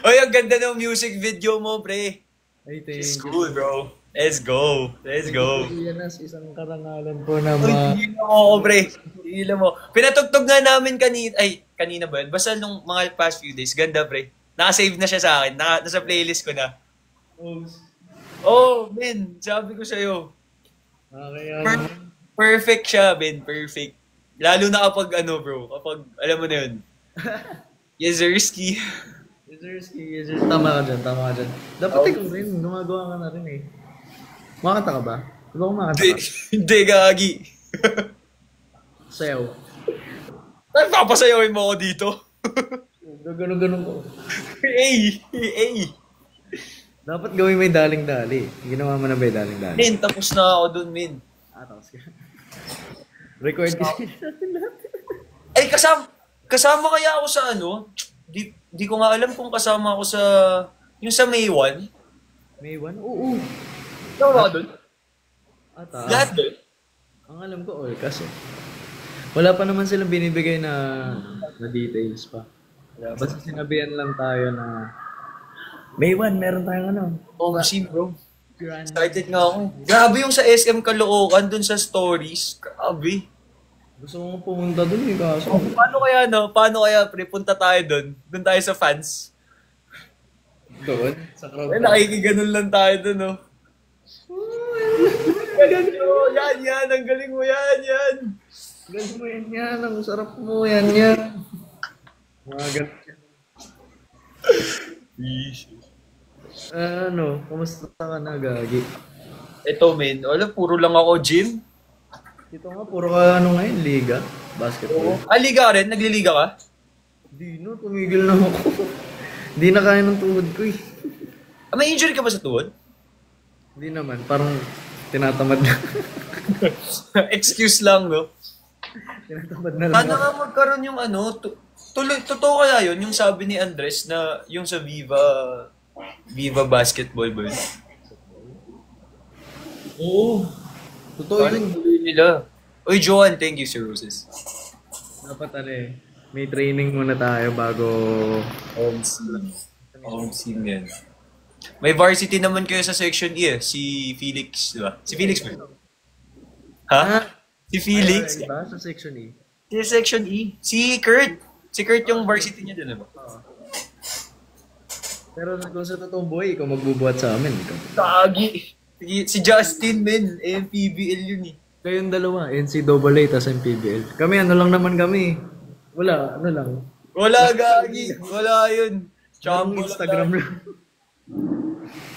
[SPEAKER 1] Oy, ang ganda ng music video mo, pre.
[SPEAKER 4] Ay, thank
[SPEAKER 1] It's
[SPEAKER 4] you.
[SPEAKER 1] cool, bro. Let's go.
[SPEAKER 4] Yan na, isang karangalan po na
[SPEAKER 1] Uy, tingnan mo ako, pre. Tingnan mo. Pinatugtog nga namin kanina ba yun? Basta nung mga past few days. Ganda, pre. Naka-save na siya sa akin. Nasa playlist ko na. Oh, man. Sabi ko sa'yo.
[SPEAKER 4] Kaya
[SPEAKER 1] Perfect siya, Ben. Perfect. Lalo na kapag bro. Kapag, alam mo na yun. Yezerski.
[SPEAKER 4] Tama ka dyan. Dapat ikaw rin, gumagawa ka na rin eh. Makanta ka ba? Diba kumakanta ka?
[SPEAKER 1] Hindi, gagi.
[SPEAKER 4] Sayaw.
[SPEAKER 1] Nagpapasayawin mo ako dito.
[SPEAKER 4] Ganun ko.
[SPEAKER 1] Hey!
[SPEAKER 4] Dapat gawin may daling-dali. Ginawa mo na ba yung daling-dali?
[SPEAKER 1] Min, tapos na ako dun, Min.
[SPEAKER 4] Tapos ka. Record kasi natin lahat.
[SPEAKER 1] Ay, kasama kaya ako sa Di ko nga alam kung kasama ako sa... Yung sa May 1.
[SPEAKER 4] May 1? Oo.
[SPEAKER 1] Kasama ka dun?
[SPEAKER 4] Ata.
[SPEAKER 1] Lahat dun?
[SPEAKER 4] Ang alam ko, all kasi. Wala pa naman silang binibigay na details pa. Basta sinabihan lang tayo na May 1, meron tayong
[SPEAKER 1] Oh, kasi bro. Excited nga ako. Grabe yung sa SM Caloocan dun sa stories. Grabe.
[SPEAKER 4] Gusto mo pumunta dun eh, kaso.
[SPEAKER 1] Oh, paano kaya pre, punta tayo dun? Dun tayo sa fans.
[SPEAKER 4] Doon? Sa crowd?
[SPEAKER 1] Nakikiganon lang tayo dun, no? Galing mo, yan. Ang galing mo, yan.
[SPEAKER 4] Galing mo yan. Ang sarap mo, yan. Mga galing. Kamusta ka na, Gagi?
[SPEAKER 1] Ito, men. Wala, puro lang ako gym.
[SPEAKER 4] Dito nga, puro ka ano ngayon, liga, basketball.
[SPEAKER 1] Liga ka rin? Nagliliga ka?
[SPEAKER 4] Di no, tumigil na ako. Di na kaya ng tuhod ko eh.
[SPEAKER 1] May injury ka ba sa tuhod?
[SPEAKER 4] Hindi naman, parang tinatamad na.
[SPEAKER 1] Excuse lang, no?
[SPEAKER 4] Tinatamad na lang.
[SPEAKER 1] Sana nga magkaroon yung ano, totoo kaya yun, yung sabi ni Andres na yung sa Viva Basketball ba yun?
[SPEAKER 4] Oo. Totoo
[SPEAKER 1] Parang
[SPEAKER 4] yun.
[SPEAKER 1] tuloy nila. Uy, Johan, thank you, Sir Roses.
[SPEAKER 4] Dapat may training muna tayo bago
[SPEAKER 1] Home scene yan. May varsity naman kayo sa Section E si Felix, di ba? Si Felix ba? Ha? Si Felix?
[SPEAKER 4] Diba? Sa section E.
[SPEAKER 1] Si Section E. Si Kurt. Si Kurt yung varsity niya din, di ba?
[SPEAKER 4] Pero kung sa totoong buhay, ikaw magbubuhat sa amin.
[SPEAKER 1] Kagi. Si Justin, men. MPBL yun eh.
[SPEAKER 4] Kayong dalawa, NCAA tas MPBL. Kami, ano lang naman kami. Wala, ano lang.
[SPEAKER 1] Wala, Gagi. Wala yun.
[SPEAKER 4] Parang
[SPEAKER 1] Champo
[SPEAKER 4] Instagram lang.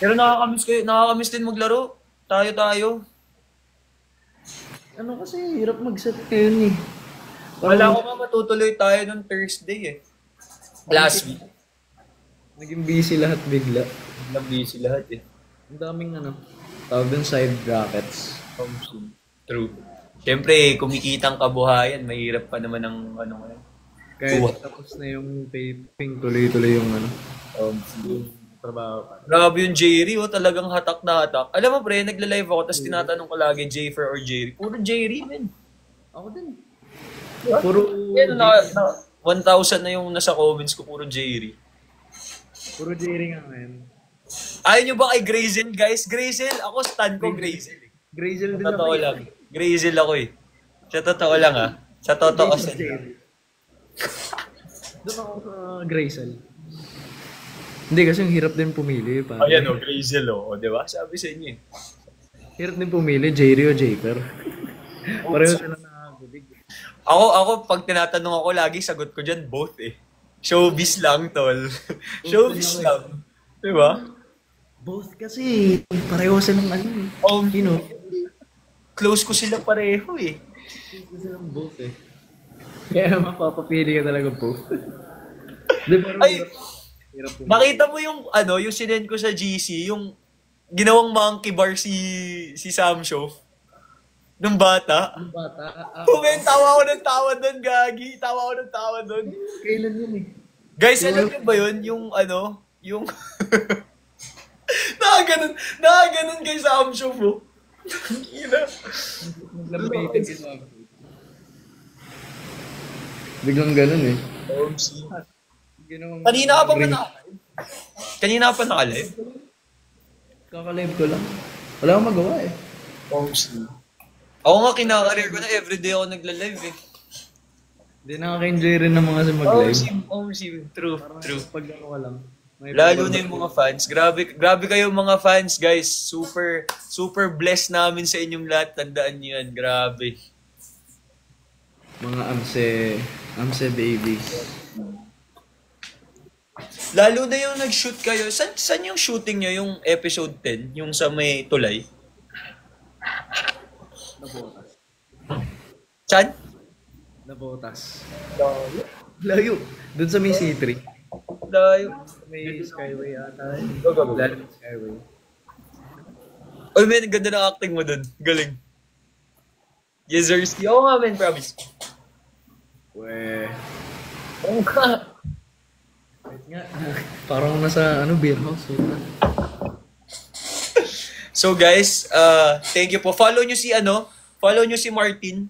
[SPEAKER 1] Pero nakakamiss din maglaro. Tayo.
[SPEAKER 4] Ano kasi, hirap mag-set ngayon eh.
[SPEAKER 1] Wala ko nga matutuloy tayo nung Thursday eh. Last week.
[SPEAKER 4] Naging busy lahat bigla.
[SPEAKER 1] Busy lahat eh.
[SPEAKER 4] Ang daming tawag dun side brackets.
[SPEAKER 1] True. Siyempre, kumikitang kabuhayan, mahirap pa naman ang ano ngayon.
[SPEAKER 4] Kahit tapos na yung taping, tuloy-tuloy yung yung trabaho pa.
[SPEAKER 1] Grabe yung Jerry, talagang hatak na hatak. Alam mo pre, nagla-live ako, tapos tinatanong ko lagi Jayfer or Jerry. Puro Jerry, men.
[SPEAKER 4] Ako din.
[SPEAKER 1] Puro, 1,000 na yung nasa comments ko, puro Jerry.
[SPEAKER 4] Puro Jerry nga ngayon.
[SPEAKER 1] Ayaw nyo ba kay Grazel, guys? Grazel, ako stan ko Grazel.
[SPEAKER 4] Grazel din
[SPEAKER 1] Totoo lang. Grazel ako eh. Sa totoo lang Sa totoo kasi.
[SPEAKER 4] Doon ako sa Grazel. Hindi kasi yung hirap din pumili.
[SPEAKER 1] Ayan Grazel di ba? Sabi sa inyo eh.
[SPEAKER 4] Hirap din pumili, Jerry o Japer. Pareho sila nakakabig.
[SPEAKER 1] Ako, pag tinatanong ako lagi, sagot ko dyan, both eh. Showbiz lang, tol. Showbiz lang. Diba?
[SPEAKER 4] Both kasi, pareho silang
[SPEAKER 1] Close ko sila pareho eh.
[SPEAKER 4] Close silang both eh. Kaya mapapapili ka talaga both.
[SPEAKER 1] Ay, nakita mo yung, yung sinend ko sa GC, yung ginawang monkey bar si Sam Show. Nung bata. Tawa ako ng tawa doon, Gagi. Tawa ako ng tawa doon.
[SPEAKER 4] Kailan yun eh?
[SPEAKER 1] Guys, alam niyo ba yun? Yung nakaganon kay Sam Show mo. Ina.
[SPEAKER 4] Naglambitin si Sam. Biglang ganun eh.
[SPEAKER 1] Kanina ka pa naka-live?
[SPEAKER 4] Kaka-live ko lang. Wala akong magawa eh.
[SPEAKER 1] Ako nga kinakareer ko na everyday ako nagla-live eh.
[SPEAKER 4] Hindi nakaka-enjoy rin ng mga sa mag-live.
[SPEAKER 1] True.
[SPEAKER 4] Pag ano ka lang.
[SPEAKER 1] Lalo na yung mga fans. Grabe kayo mga fans, guys. Super blessed namin sa inyong lahat. Tandaan niyo yan. Grabe.
[SPEAKER 4] Mga amse babies.
[SPEAKER 1] Lalo na yung nag-shoot kayo. Saan yung shooting nyo? Yung episode 10? Yung sa may tulay?
[SPEAKER 4] Nabotas.
[SPEAKER 1] Saan?
[SPEAKER 4] Nabotas. Layo. Doon sa may C3.
[SPEAKER 1] Layo.
[SPEAKER 4] May Skyway ata.
[SPEAKER 1] Layo.
[SPEAKER 4] Skyway.
[SPEAKER 1] Oh man, ganda ng acting mo dun. Galing. Yes, Zersky. Oo nga, man, promise.
[SPEAKER 4] Weh.
[SPEAKER 1] Oo nga.
[SPEAKER 4] Wait nga. Parang nasa beer house.
[SPEAKER 1] So guys, thank you po. Follow nyo si Martin.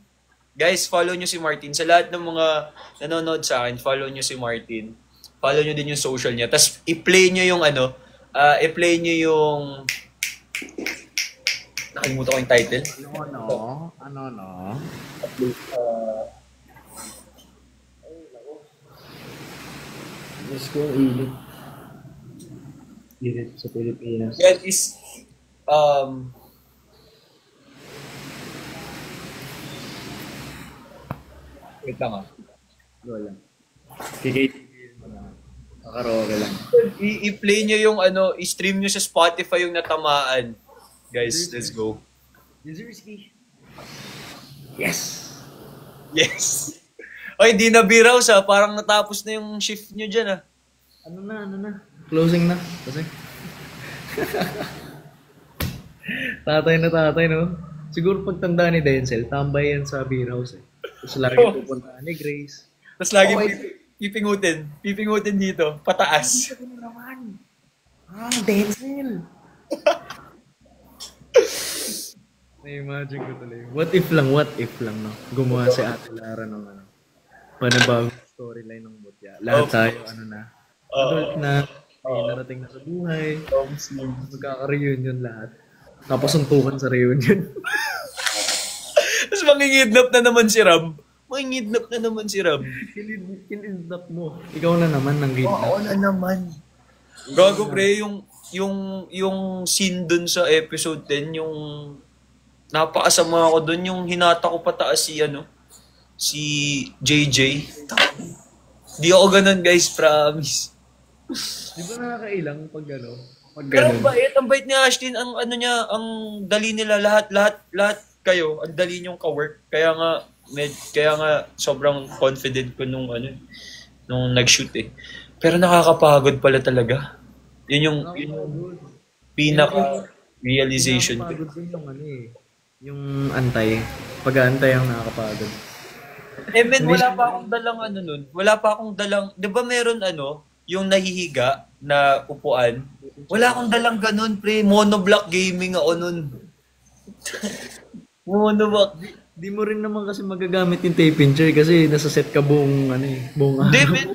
[SPEAKER 1] Guys, follow nyo si Martin. Sa lahat ng mga nanonood sa akin, follow nyo si Martin. Follow nyo din yung social niya. Tapos i-play nyo yung nakalimutan ko yung title.
[SPEAKER 4] Ano? Let's go, Ilit sa Pilipinas.
[SPEAKER 1] That is, wait lang
[SPEAKER 4] Go lang. KKTV Karaoke lang.
[SPEAKER 1] I-play nyo yung i-stream nyo sa Spotify yung natamaan. Guys, let's go.
[SPEAKER 4] Zersky. Yes!
[SPEAKER 1] Yes. Oy, di na biraw sa. Parang natapos na yung shift nyo dyan, ah.
[SPEAKER 4] Ano na? Closing na. Kasi. tatay, no? Siguro pagtanda ni Denzel, tambay yan sa beer house eh. Tapos lagi pupuntahan ni Grace.
[SPEAKER 1] Tapos lagi pipingutin. Pipingutin dito. Pataas.
[SPEAKER 4] Denzel! Na-imagine ko tuloy. What if lang, no? Gumawa si Ate Lara ng panibagong storyline ng Butya. Lahat tayo, adult na, may narating na sa buhay. Magkaka-reunion lahat. Tapos suntukan sa reunion.
[SPEAKER 1] Tapos mangingidnap na naman si Ram.
[SPEAKER 4] Kinidnap mo. Ikaw na naman nang kidnap.
[SPEAKER 3] Oo na naman.
[SPEAKER 1] Gago pre, yung scene dun sa episode 10, yung napakasama ako dun, yung hinata ko pataas si JJ. Di ako ganun guys, promise.
[SPEAKER 4] Di ba nakakailang pag
[SPEAKER 1] Pero ang bait ni Ashlyn, ang dali nila lahat kayo, ang dali niyong ka-work. Kaya nga sobrang confident ko nung nag-shoot eh. Pero nakakapagod pala talaga. Yun yung pinaka-realization ko.
[SPEAKER 4] Nakakapagod din yung antay. Pag-aantay ang nakakapagod.
[SPEAKER 1] Men, wala pa akong dalang, di ba meron yung nahihiga na upuan? Wala akong dalang ganun, pre. Monoblock gaming ako nun. Monoblock.
[SPEAKER 4] Di mo rin naman kasi magagamit yung tape chair kasi nasa set ka buong buong
[SPEAKER 1] Hindi,
[SPEAKER 4] araw.
[SPEAKER 1] men,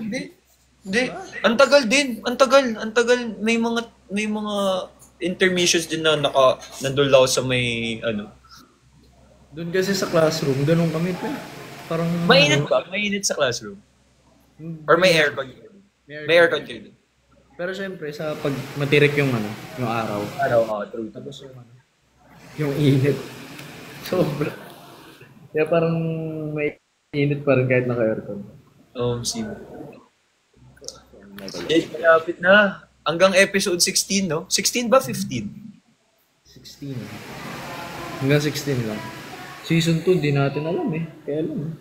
[SPEAKER 1] hindi. Ang tagal din. Ang tagal. May mga intermissions din na nandun ako sa may
[SPEAKER 4] Doon kasi sa classroom, ganun kami pa. Parang
[SPEAKER 1] Mainit ba? Mainit sa classroom? Or may aircon? May aircon kayo dun?
[SPEAKER 4] Pero syempre sa pag matirik yung yung araw.
[SPEAKER 1] True.
[SPEAKER 4] Tapos yung init. Sobra. Kaya parang may init pa rin kahit naka-aircon.
[SPEAKER 1] Sim. Malapit na. Hanggang episode 16, no? 16 ba? 15?
[SPEAKER 4] 16. Hanggang 16 lang. Season 2, di natin alam eh. Kaya alam.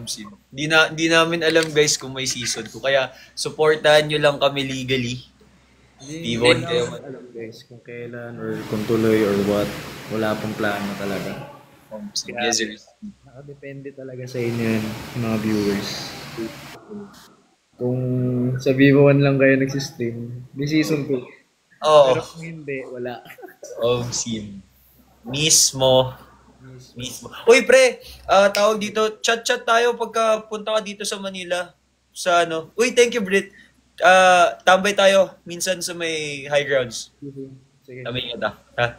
[SPEAKER 1] Sim. Di namin alam guys kung may season 2. Kaya supportahan nyo lang kami legally. Ivon kayo.
[SPEAKER 4] Alam guys kung kailan or kung tuloy or what. Wala pong plano talaga.
[SPEAKER 1] Yes, sir.
[SPEAKER 4] Nakadepende talaga sa inyo yan, mga viewers. Kung sa Vivo 1 lang kayo nagsistream, may season 2.
[SPEAKER 1] Oo.
[SPEAKER 4] Pero kung hindi, wala.
[SPEAKER 1] Sim. Mismo. Uy, pre! Tawag dito, chat tayo pagka punta ka dito sa Manila. Sa Uy, thank you, Brit. Tambay tayo minsan sa may high grounds.
[SPEAKER 4] Sige.
[SPEAKER 1] Tambay kita. Ha?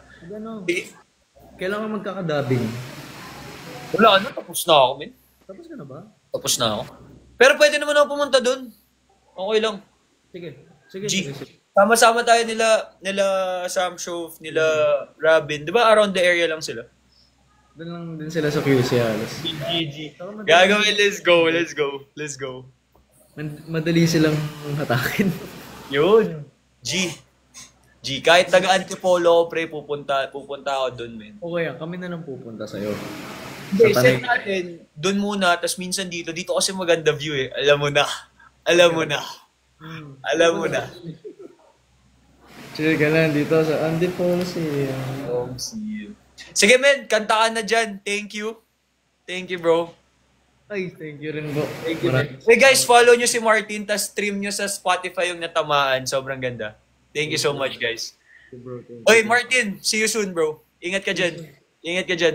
[SPEAKER 4] Kailangan magkakadabing.
[SPEAKER 1] Wala, tapos na ako, men.
[SPEAKER 4] Tapos ka na ba?
[SPEAKER 1] Tapos na ako. Pero pwede naman ako pumunta dun. Okay lang.
[SPEAKER 4] Sige.
[SPEAKER 1] Sama-sama tayo nila Sam Shove, nila Robin. Di ba around the area lang sila?
[SPEAKER 4] Doon lang din sila sa QC halos.
[SPEAKER 1] GG. Gagawin, let's go.
[SPEAKER 4] Madali silang hatakin.
[SPEAKER 1] Yun. G, kahit taga-Antipolo, pre, pupunta ako dun, men.
[SPEAKER 4] Okay, kami na lang pupunta sa'yo.
[SPEAKER 1] Hindi, set natin dun muna, tas minsan dito kasi maganda view eh. Alam mo na.
[SPEAKER 4] Chill ka lang dito sa Antipolo si...
[SPEAKER 1] Sige, men, kanta ka na dyan. Thank you, bro.
[SPEAKER 4] Ay, thank you rin bro.
[SPEAKER 1] Hey guys, follow nyo si Martin, tas stream nyo sa Spotify yung natamaan. Sobrang ganda. Thank you so much, guys. Oy, Martin, see you soon, bro. Ingat ka dyan,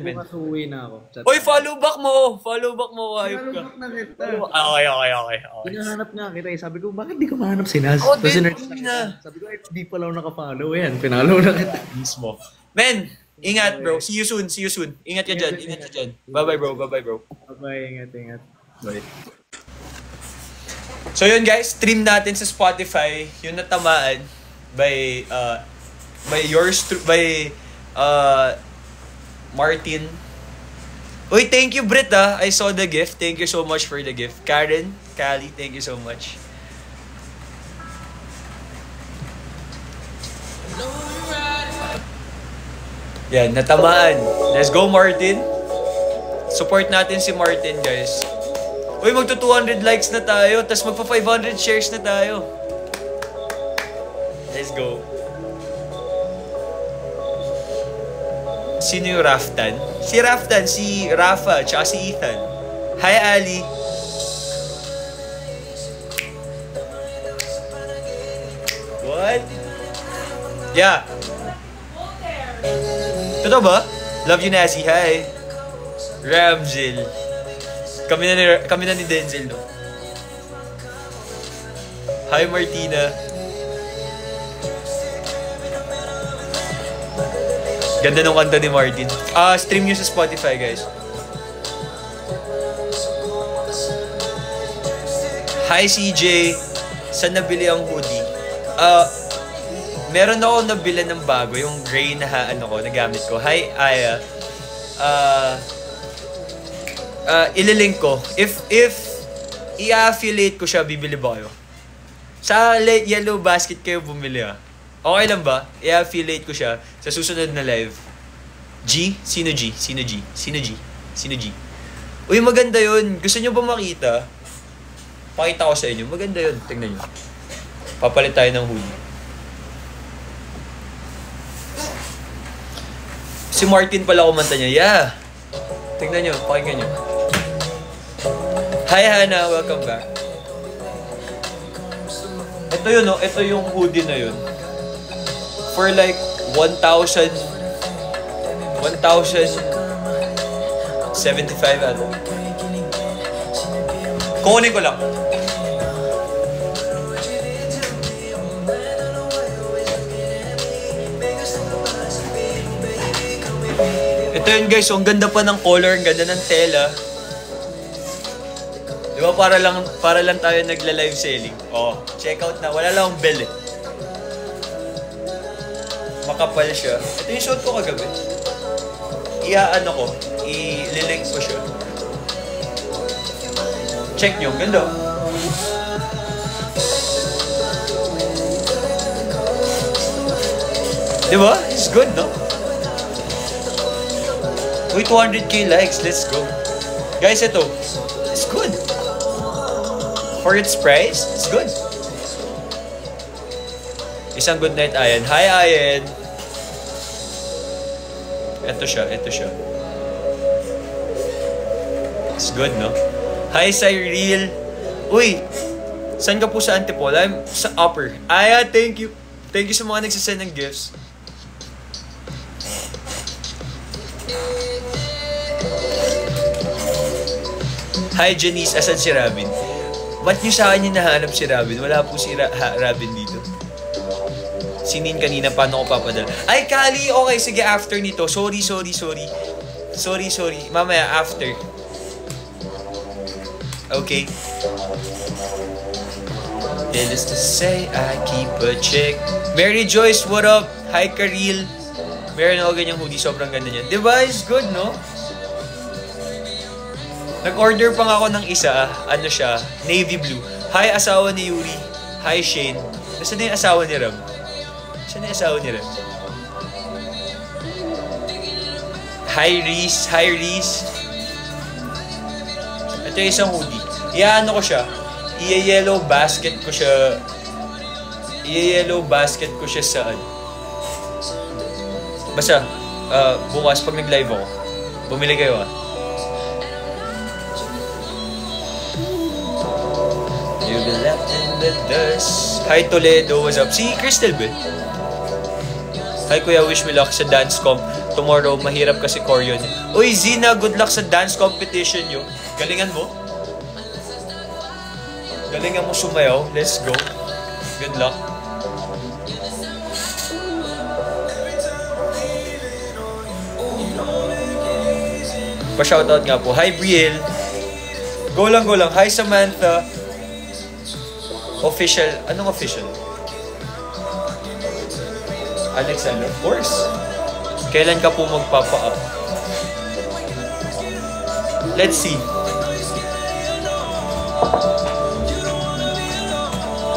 [SPEAKER 1] men.
[SPEAKER 4] Bukas uwi na ako.
[SPEAKER 1] Oy, follow back mo. Ayop ka.
[SPEAKER 4] Follow back na kita.
[SPEAKER 1] Okay.
[SPEAKER 4] Hinahanap nga kita eh. Sabi ko, bakit di ko mahanap si Naz?
[SPEAKER 1] Oh,
[SPEAKER 4] Tapos
[SPEAKER 1] din,
[SPEAKER 4] sinerch
[SPEAKER 1] hindi
[SPEAKER 4] na.
[SPEAKER 1] na.
[SPEAKER 4] Sabi ko, di pala ako nakafollow. Ayan, pinalo na kita.
[SPEAKER 1] Mismo. Men, ingat, bro. See you soon. Ingat ka dyan. Bye-bye, bro.
[SPEAKER 4] Bye, ingat.
[SPEAKER 1] Bye. So yun guys, stream natin sa Spotify yung natamaan by Martin. Uy, thank you, Brit, I saw the gift. Thank you so much for the gift. Karen, Kali, thank you so much. Yan, natamaan. Let's go, Martin. Support natin si Martin, guys. Uy, magto 200 likes na tayo, tas magpa 500 shares na tayo. Let's go. Sino yung Raftan? Si Raftan, si Rafa, tsaka si Ethan. Hi, Ali. What? Yeah. Totoo ba? Love you, Nazi. Hi. Ramjil. Kami na ni Denzel, no? Hi, Martina. Ganda nung kanta ni Martin. Stream nyo sa Spotify, guys. Hi, CJ. Saan nabili ang hoodie? Meron ako nabili ng bago, yung gray na nagamit ko. Hi, Aya. Ililink ko. If i-affiliate ko siya, bibili ba kayo? Sa Yellow Basket kayo bumili, Okay lang ba? I-affiliate ko siya sa susunod na live. G? Sino G? Sino G? Sino G? Sino G? Uy, maganda yun. Gusto nyo ba makita? Pakita ko sa inyo. Maganda yun. Tingnan nyo. Papalit tayo ng hoodie. Si Martin pala kumanta niya. Yeah. Tingnan nyo. Pakinggan nyo. Hi, Hannah. Welcome back. Ito yun, no? Ito yung hoodie na yun. For like 1,075 Kukunin ko lang. Ito yun, guys. Ang ganda pa ng color, ang ganda ng tela. Di ba para lang tayo nagla-live selling. Check out na. Wala lang akong bell eh. Makapal siya. Ito yung suot ko kagabi. I-link ko siya. Check nyo, ganda. Diba? It's good, no? Uy, 200k likes. Let's go. Guys, ito. It's good. For its price, it's good. Isang good night, Ayan. Hi, Ayan. Ito siya. It's good, no? Hi, Cyril. Uy, saan ka po sa Antipolo? I'm sa upper. Thank you. Thank you sa mga nagsasend ng gifts. Hi, Janice. Asan si Robin? Ba't niyo sa akin yung nahanap si Robin? Wala po si Robin dito. Sinin kanina, paano ko papadala? Ay, Kali! Okay, sige, after nito. Sorry. Mamaya, after. Okay. Needless to say, I keep a check. Mary Joyce, what up? Hi, Karil. Meron ako ganyang hoodie, sobrang ganda niyan. Diba? It's good, no? Nag-order pa nga ako ng isa. Ano siya? Navy blue. Hi, asawa ni Yuri. Hi, Shane. Nasaan na yung asawa ni Ram? Saan na yung asawa ni Ram? Hi, Reese. Ito yung isang hoodie. Iyaano ko siya. I-yellow basket ko siya sa Basta, bukas pag nag-live ako, bumili kayo You be left in the dust. Hi, Toledo. What's up? Si Crystal ba? Hi, Kuya. Wish me luck sa dance comp. Tomorrow, mahirap kasi choreo niya. Uy, Zina, good luck sa dance competition nyo. Galingan mo. Galingan mo sumayaw. Let's go. Good luck. Pa-shoutout nga po. Hi, Brielle. Go lang. Hi, Samantha. Official. Anong official? Alexander, of course. Kailan ka po magpapa-up? Let's see.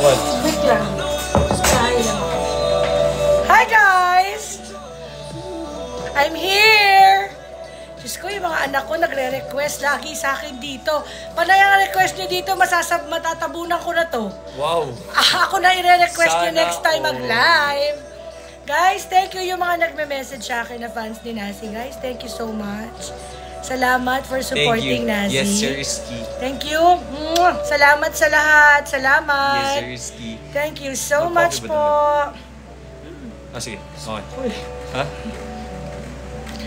[SPEAKER 1] What?
[SPEAKER 5] Wait lang. Hi guys! I'm here to Diyos ko, yung mga anak ko nagre-request lagi sa akin dito. Panay ang request nyo dito, matatabunan ko na to.
[SPEAKER 1] Wow.
[SPEAKER 5] Ako na i-request nyo
[SPEAKER 1] Sana
[SPEAKER 5] next time
[SPEAKER 1] all.
[SPEAKER 5] mag-live. Guys, thank you yung mga nagme-message sa akin na fans ni Nasi. Guys, thank you so much. Salamat for
[SPEAKER 1] Thank you.
[SPEAKER 5] supporting Nasi.
[SPEAKER 1] Yes, Sir Iski.
[SPEAKER 5] Thank you. Salamat sa lahat. Salamat.
[SPEAKER 1] Yes, Sir Iski.
[SPEAKER 5] Thank you so
[SPEAKER 1] Mag-coffee
[SPEAKER 5] much
[SPEAKER 1] ba
[SPEAKER 5] po.
[SPEAKER 1] Sige. Okay. Ha?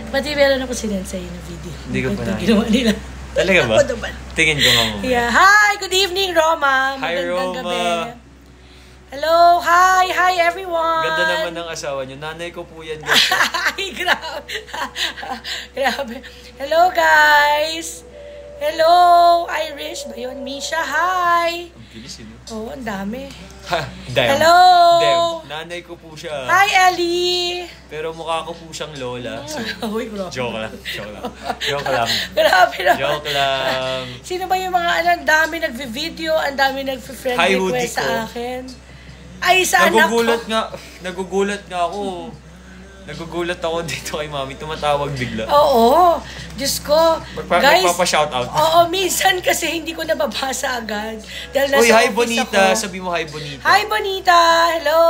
[SPEAKER 5] Pati meron ako sinend sa'yo na video.
[SPEAKER 1] Hindi ko pa
[SPEAKER 5] Ito,
[SPEAKER 1] nakita.
[SPEAKER 5] ginawa nila.
[SPEAKER 1] Talaga ba?
[SPEAKER 5] Ako naman.
[SPEAKER 1] Tingin ko nga mo.
[SPEAKER 5] Yeah. Hi, good evening, Roma.
[SPEAKER 1] Hi,
[SPEAKER 5] Magandang
[SPEAKER 1] Roma.
[SPEAKER 5] gabi. Hello, hi everyone.
[SPEAKER 1] Ganda naman ng asawa niyo. Nanay ko po yan. Guys.
[SPEAKER 5] Ay, grabe. Grabe. Hello, guys. Hello, Irish. Ba yun? Misha, hi.
[SPEAKER 1] Ang bilis yun.
[SPEAKER 5] Oh, ang dami.
[SPEAKER 1] Ha, damn.
[SPEAKER 5] Hello.
[SPEAKER 1] Damn. Nanay ko po siya.
[SPEAKER 5] Hi, Ellie.
[SPEAKER 1] Pero mukha ko po siyang lola. So,
[SPEAKER 5] Uy, grabe.
[SPEAKER 1] joke lang. Joke lang. Joke lang.
[SPEAKER 5] Grabe naman.
[SPEAKER 1] Joke lang.
[SPEAKER 5] Sino ba yung mga ang dami nagvi-video, ang dami nagfi-friend
[SPEAKER 1] Hi,
[SPEAKER 5] request
[SPEAKER 1] Woody
[SPEAKER 5] sa
[SPEAKER 1] ko.
[SPEAKER 5] akin? Ay, sa anak ko.
[SPEAKER 1] Nagugulat nga ako. Nagugulat ako dito kay mami. Tumatawag bigla.
[SPEAKER 5] Oo. Diyos ko. Guys.
[SPEAKER 1] Nagpapa-shoutout.
[SPEAKER 5] Oo, minsan kasi hindi ko nababasa agad. Dahil nasa
[SPEAKER 1] Uy, hi
[SPEAKER 5] office
[SPEAKER 1] Bonita.
[SPEAKER 5] ako.
[SPEAKER 1] Sabi mo hi Bonita.
[SPEAKER 5] Hi, Bonita. Hello.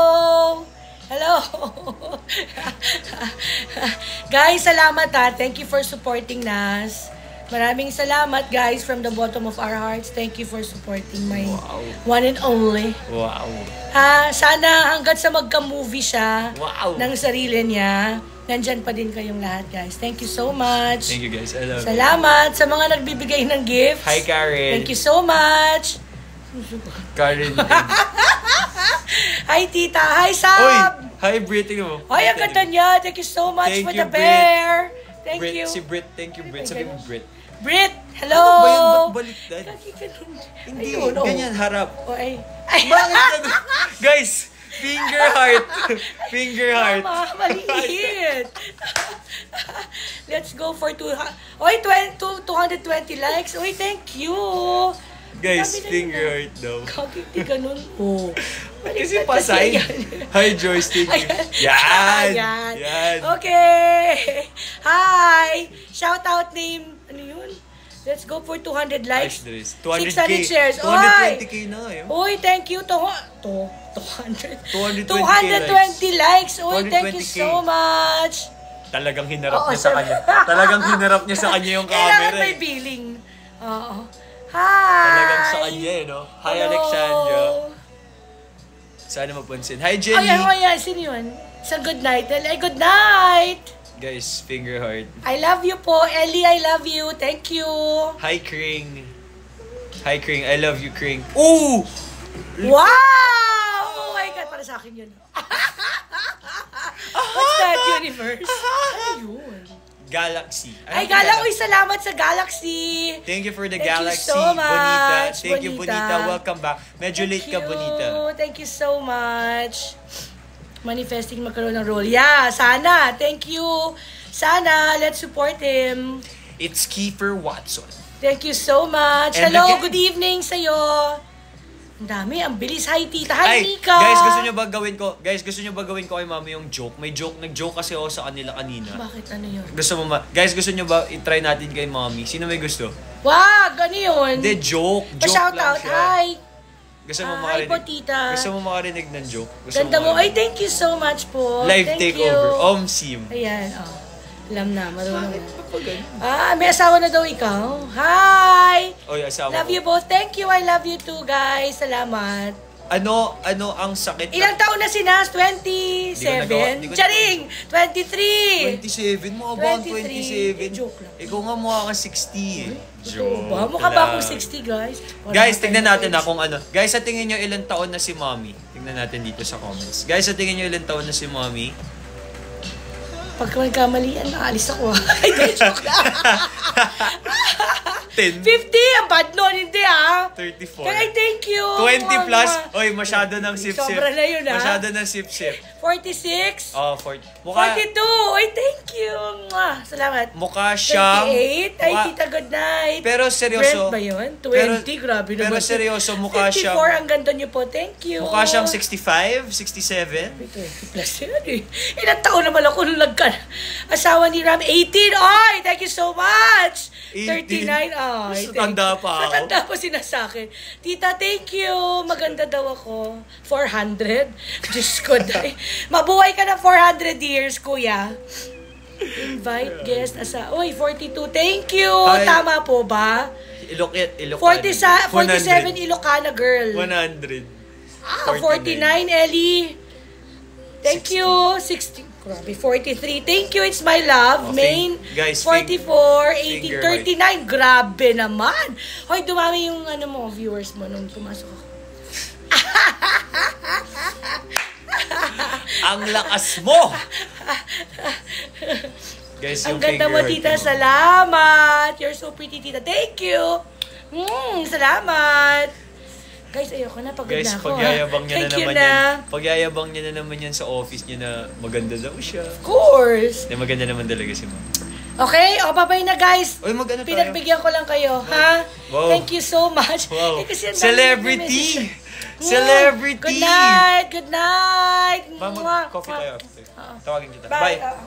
[SPEAKER 5] Hello. Guys, salamat ha. Thank you for supporting Nas. Maraming salamat guys from the bottom of our hearts. Thank you for supporting my one and only.
[SPEAKER 1] Wow.
[SPEAKER 5] Sana hanggat sa magka-movie siya
[SPEAKER 1] Wow.
[SPEAKER 5] ng sarili niya, nandyan pa din kayong lahat guys. Thank you so much.
[SPEAKER 1] Thank you guys. I love you.
[SPEAKER 5] Salamat sa mga nagbibigay ng gifts.
[SPEAKER 1] Hi Karen.
[SPEAKER 5] Thank you so much.
[SPEAKER 1] Karen.
[SPEAKER 5] Hi Tita. Hi
[SPEAKER 1] Uy,
[SPEAKER 5] Sab.
[SPEAKER 1] hi Brit. Tingnan mo.
[SPEAKER 5] Ay, ang ganda niya. Thank you so much
[SPEAKER 1] Thank
[SPEAKER 5] for
[SPEAKER 1] you,
[SPEAKER 5] the bear. Thank
[SPEAKER 1] Brit,
[SPEAKER 5] you.
[SPEAKER 1] si Brit. Thank you, Brit. Sabi mo Brit.
[SPEAKER 5] Brit, hello!
[SPEAKER 1] Ano ba yun? Ba't baliktad?
[SPEAKER 5] Lagi ganun.
[SPEAKER 1] Hindi,
[SPEAKER 5] Ayun, oh.
[SPEAKER 1] ganyan, harap.
[SPEAKER 5] Oh, ay. Ay,
[SPEAKER 1] Bakit ganun? Guys, finger heart. Finger heart.
[SPEAKER 5] Mama, maliit. Let's go for 220 likes. Oy, thank you.
[SPEAKER 1] Guys,
[SPEAKER 5] Sabi na
[SPEAKER 1] finger
[SPEAKER 5] nila.
[SPEAKER 1] heart daw.
[SPEAKER 5] Kakiti ganun. Oh.
[SPEAKER 1] Kasi
[SPEAKER 5] Baliktad
[SPEAKER 1] pasay.
[SPEAKER 5] yan.
[SPEAKER 1] Hi Joyce, thank you.
[SPEAKER 5] Ayan.
[SPEAKER 1] Yan. Yan.
[SPEAKER 5] Okay. Hi. Shout out name. Ano yun? Let's go for 200 likes.
[SPEAKER 1] 200K.
[SPEAKER 5] 600 shares.
[SPEAKER 1] 220K na eh.
[SPEAKER 5] Uy, thank you. 200.
[SPEAKER 1] 220K
[SPEAKER 5] 220 likes. Uy, thank you
[SPEAKER 1] 220K.
[SPEAKER 5] so much.
[SPEAKER 1] Talagang hinarap
[SPEAKER 5] Oo,
[SPEAKER 1] niya sa
[SPEAKER 5] sir.
[SPEAKER 1] kanya. Talagang hinarap niya sa kanya yung
[SPEAKER 5] Kailangan
[SPEAKER 1] camera.
[SPEAKER 5] may
[SPEAKER 1] Eh.
[SPEAKER 5] billing. Oo. Hi.
[SPEAKER 1] Talagang sa kanya eh, no? Hi
[SPEAKER 5] Hello.
[SPEAKER 1] Alexandra. Sana mapansin. Hi Jenny.
[SPEAKER 5] Ayan. Sino yun? Isang good night. Ay, good night.
[SPEAKER 1] Guys, finger heart.
[SPEAKER 5] I love you po. Ellie, I love you. Thank you.
[SPEAKER 1] Hi Kring. Hi Kring. I love you Kring. Ooh!
[SPEAKER 5] Wow! Oh my God, para sa akin yun. What's that, universe? Ano yun?
[SPEAKER 1] Galaxy.
[SPEAKER 5] Ay, Uy, salamat sa Galaxy.
[SPEAKER 1] Thank you for the
[SPEAKER 5] Thank you
[SPEAKER 1] Galaxy,
[SPEAKER 5] so much,
[SPEAKER 1] Bonita. Thank you,
[SPEAKER 5] Bonita.
[SPEAKER 1] Bonita. Welcome back. Medyo late ka, Bonita.
[SPEAKER 5] Thank you so much. Manifesting magkaroon ng role. Yeah, sana. Thank you. Sana. Let's support him.
[SPEAKER 1] It's Kiefer Watson.
[SPEAKER 5] Thank you so much.
[SPEAKER 1] And
[SPEAKER 5] Hello,
[SPEAKER 1] again-
[SPEAKER 5] good evening sa'yo. Ang dami, ang bilis. Hi, tita. Hi,
[SPEAKER 1] Ay,
[SPEAKER 5] Nika.
[SPEAKER 1] guys, gusto nyo ba gawin ko? Guys, gusto nyo ba gawin ko kay mami yung joke? May joke, nag-joke kasi ako sa kanila kanina.
[SPEAKER 5] Bakit? Ano yun?
[SPEAKER 1] Gusto mo guys, gusto nyo ba i-try natin kay mami? Sino may gusto?
[SPEAKER 5] Wag! Ano yun?
[SPEAKER 1] Hindi, joke. Joke
[SPEAKER 5] Pa-shout
[SPEAKER 1] lang
[SPEAKER 5] out.
[SPEAKER 1] siya.
[SPEAKER 5] Hi.
[SPEAKER 1] Gusto mo
[SPEAKER 5] Hi
[SPEAKER 1] makarinig?
[SPEAKER 5] po, tita.
[SPEAKER 1] Gusto mo makarinig ng joke? Gusto
[SPEAKER 5] Ganda mo. Ay,
[SPEAKER 1] makarinig?
[SPEAKER 5] thank you so much po.
[SPEAKER 1] Live
[SPEAKER 5] Thank
[SPEAKER 1] takeover.
[SPEAKER 5] you.
[SPEAKER 1] Sim.
[SPEAKER 5] Ayan, oh. Alam na, marunong na. May asawa na daw ikaw. Hi!
[SPEAKER 1] Oy, asawa
[SPEAKER 5] Love
[SPEAKER 1] ko.
[SPEAKER 5] you both. Thank you. I love you too, guys. Salamat.
[SPEAKER 1] Ano ang sakit
[SPEAKER 5] Ilang taon na si Nas? 27?
[SPEAKER 1] Hindi ko
[SPEAKER 5] Charing! 23!
[SPEAKER 1] 27? Mukha ba akong
[SPEAKER 5] 23?
[SPEAKER 1] 27?
[SPEAKER 5] Joke lang.
[SPEAKER 1] Ikaw nga mukha kang 60 eh.
[SPEAKER 5] Joke ba? Mukha ba akong 60, guys? Wala
[SPEAKER 1] Guys,
[SPEAKER 5] na
[SPEAKER 1] tignan
[SPEAKER 5] tayong
[SPEAKER 1] natin
[SPEAKER 5] age.
[SPEAKER 1] kung ano. Guys, sa tingin nyo ilang taon na si Mommy? Tignan natin dito sa comments. Guys, sa tingin nyo ilang taon na si Mommy?
[SPEAKER 5] Pagka nagkamalian, naalis ako. Ay, joke lang.
[SPEAKER 1] 10?
[SPEAKER 5] 50! Ang bad nun, hindi ah.
[SPEAKER 1] 34?
[SPEAKER 5] Kaya thank you.
[SPEAKER 1] 20 plus? Oy, masyado ng sip-sip.
[SPEAKER 5] Sobra na yun, ah.
[SPEAKER 1] Masyado ng sip-sip.
[SPEAKER 5] 46?
[SPEAKER 1] Oh, 40. Mukha,
[SPEAKER 5] 42! Ay, thank you. Mwah. Salamat.
[SPEAKER 1] mukha siyang...
[SPEAKER 5] 28? Ay,
[SPEAKER 1] mukha-
[SPEAKER 5] tita, good night.
[SPEAKER 1] Pero seryoso.
[SPEAKER 5] Brent ba yun? 20? Grabe naman.
[SPEAKER 1] Pero seryoso, mukha
[SPEAKER 5] 54,
[SPEAKER 1] siyang...
[SPEAKER 5] ang ganda niyo po. Thank you.
[SPEAKER 1] Mukha siyang 65, 67.
[SPEAKER 5] 20 plus yun eh. Ilang taon naman ako nung Asawa ni Ram, 18. Oy, thank you so much.
[SPEAKER 1] 18?
[SPEAKER 5] 39. Ay,
[SPEAKER 1] Mas matanda pa ako.
[SPEAKER 5] Matanda pa sinasakin. Tita, thank you. Maganda daw ako. 400? Diyos ko, day. Mabuhay ka na 400 years, kuya. Invite guest Uy, 42. Thank you.
[SPEAKER 1] Ay.
[SPEAKER 5] Tama po ba?
[SPEAKER 1] Ilocana.
[SPEAKER 5] 47 Ilocana girl.
[SPEAKER 1] 100.
[SPEAKER 5] 49 Ellie. Thank you. 60. Grabe, 43. Thank you, it's my love. Main,
[SPEAKER 1] guys,
[SPEAKER 5] 44, 18,
[SPEAKER 1] finger
[SPEAKER 5] 39. Grabe naman. Hoy, dumami yung viewers mo nung pumasok ako.
[SPEAKER 1] Ang lakas mo! Guys,
[SPEAKER 5] Ang
[SPEAKER 1] yung
[SPEAKER 5] ganda mo,
[SPEAKER 1] finger
[SPEAKER 5] tita.
[SPEAKER 1] heart mo.
[SPEAKER 5] Salamat. You're so pretty, tita. Thank you. Salamat. Guys, ayoko na. Pagod
[SPEAKER 1] Guys,
[SPEAKER 5] na ako.
[SPEAKER 1] pagyayabang niya na
[SPEAKER 5] Thank you
[SPEAKER 1] naman yan. Pagyayabang niya na naman yan sa office niya na maganda daw siya.
[SPEAKER 5] Of course.
[SPEAKER 1] Na maganda naman talaga si Ma'am.
[SPEAKER 5] Okay, babay na guys.
[SPEAKER 1] Uy, mag-ano tayo?
[SPEAKER 5] Pinagbigyan ko lang kayo, ha?
[SPEAKER 1] Wow.
[SPEAKER 5] Thank you so much.
[SPEAKER 1] Wow.
[SPEAKER 5] Kasi ang dami
[SPEAKER 1] Celebrity!
[SPEAKER 5] nag-message.
[SPEAKER 1] Celebrity!
[SPEAKER 5] Good night! Good night!
[SPEAKER 1] Ma'am,
[SPEAKER 5] Mwah.
[SPEAKER 1] mag-coffee tayo after. Tawagin kita.
[SPEAKER 5] Bye!
[SPEAKER 1] Bye!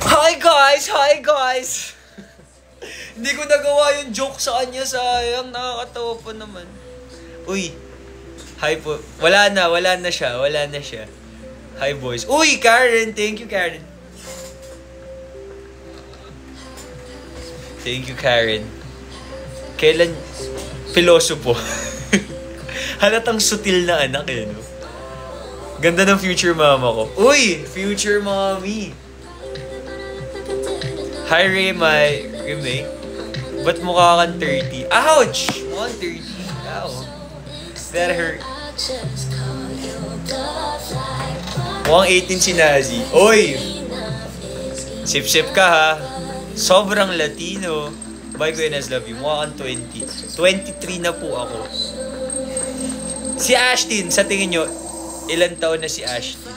[SPEAKER 1] Hi guys! Hi guys! Hindi ko nagawa yung joke sa kanya, sayang. Nakakatawa pa naman. Uy! Hi po. Wala na siya. Hi boys. Uy, Karen! Thank you, Karen. Thank you, Karen. Kailan? Pilosopo. Halatang sutil na anak eh, no? Ganda ng future mama ko. Uy! Future mommy! Hi, Remay. Ba't mukha kang 30? Ouch! Mukhang 30. Ow. That hurt. Mukhang 18 si Nazi. Uy! Sip-sip ka ha. Sobrang Latino. Bye, Gwenas, love you. Mukha kang 20. 23 na po ako. Si Ashtin, sa tingin nyo, ilan taon na si Ashtin?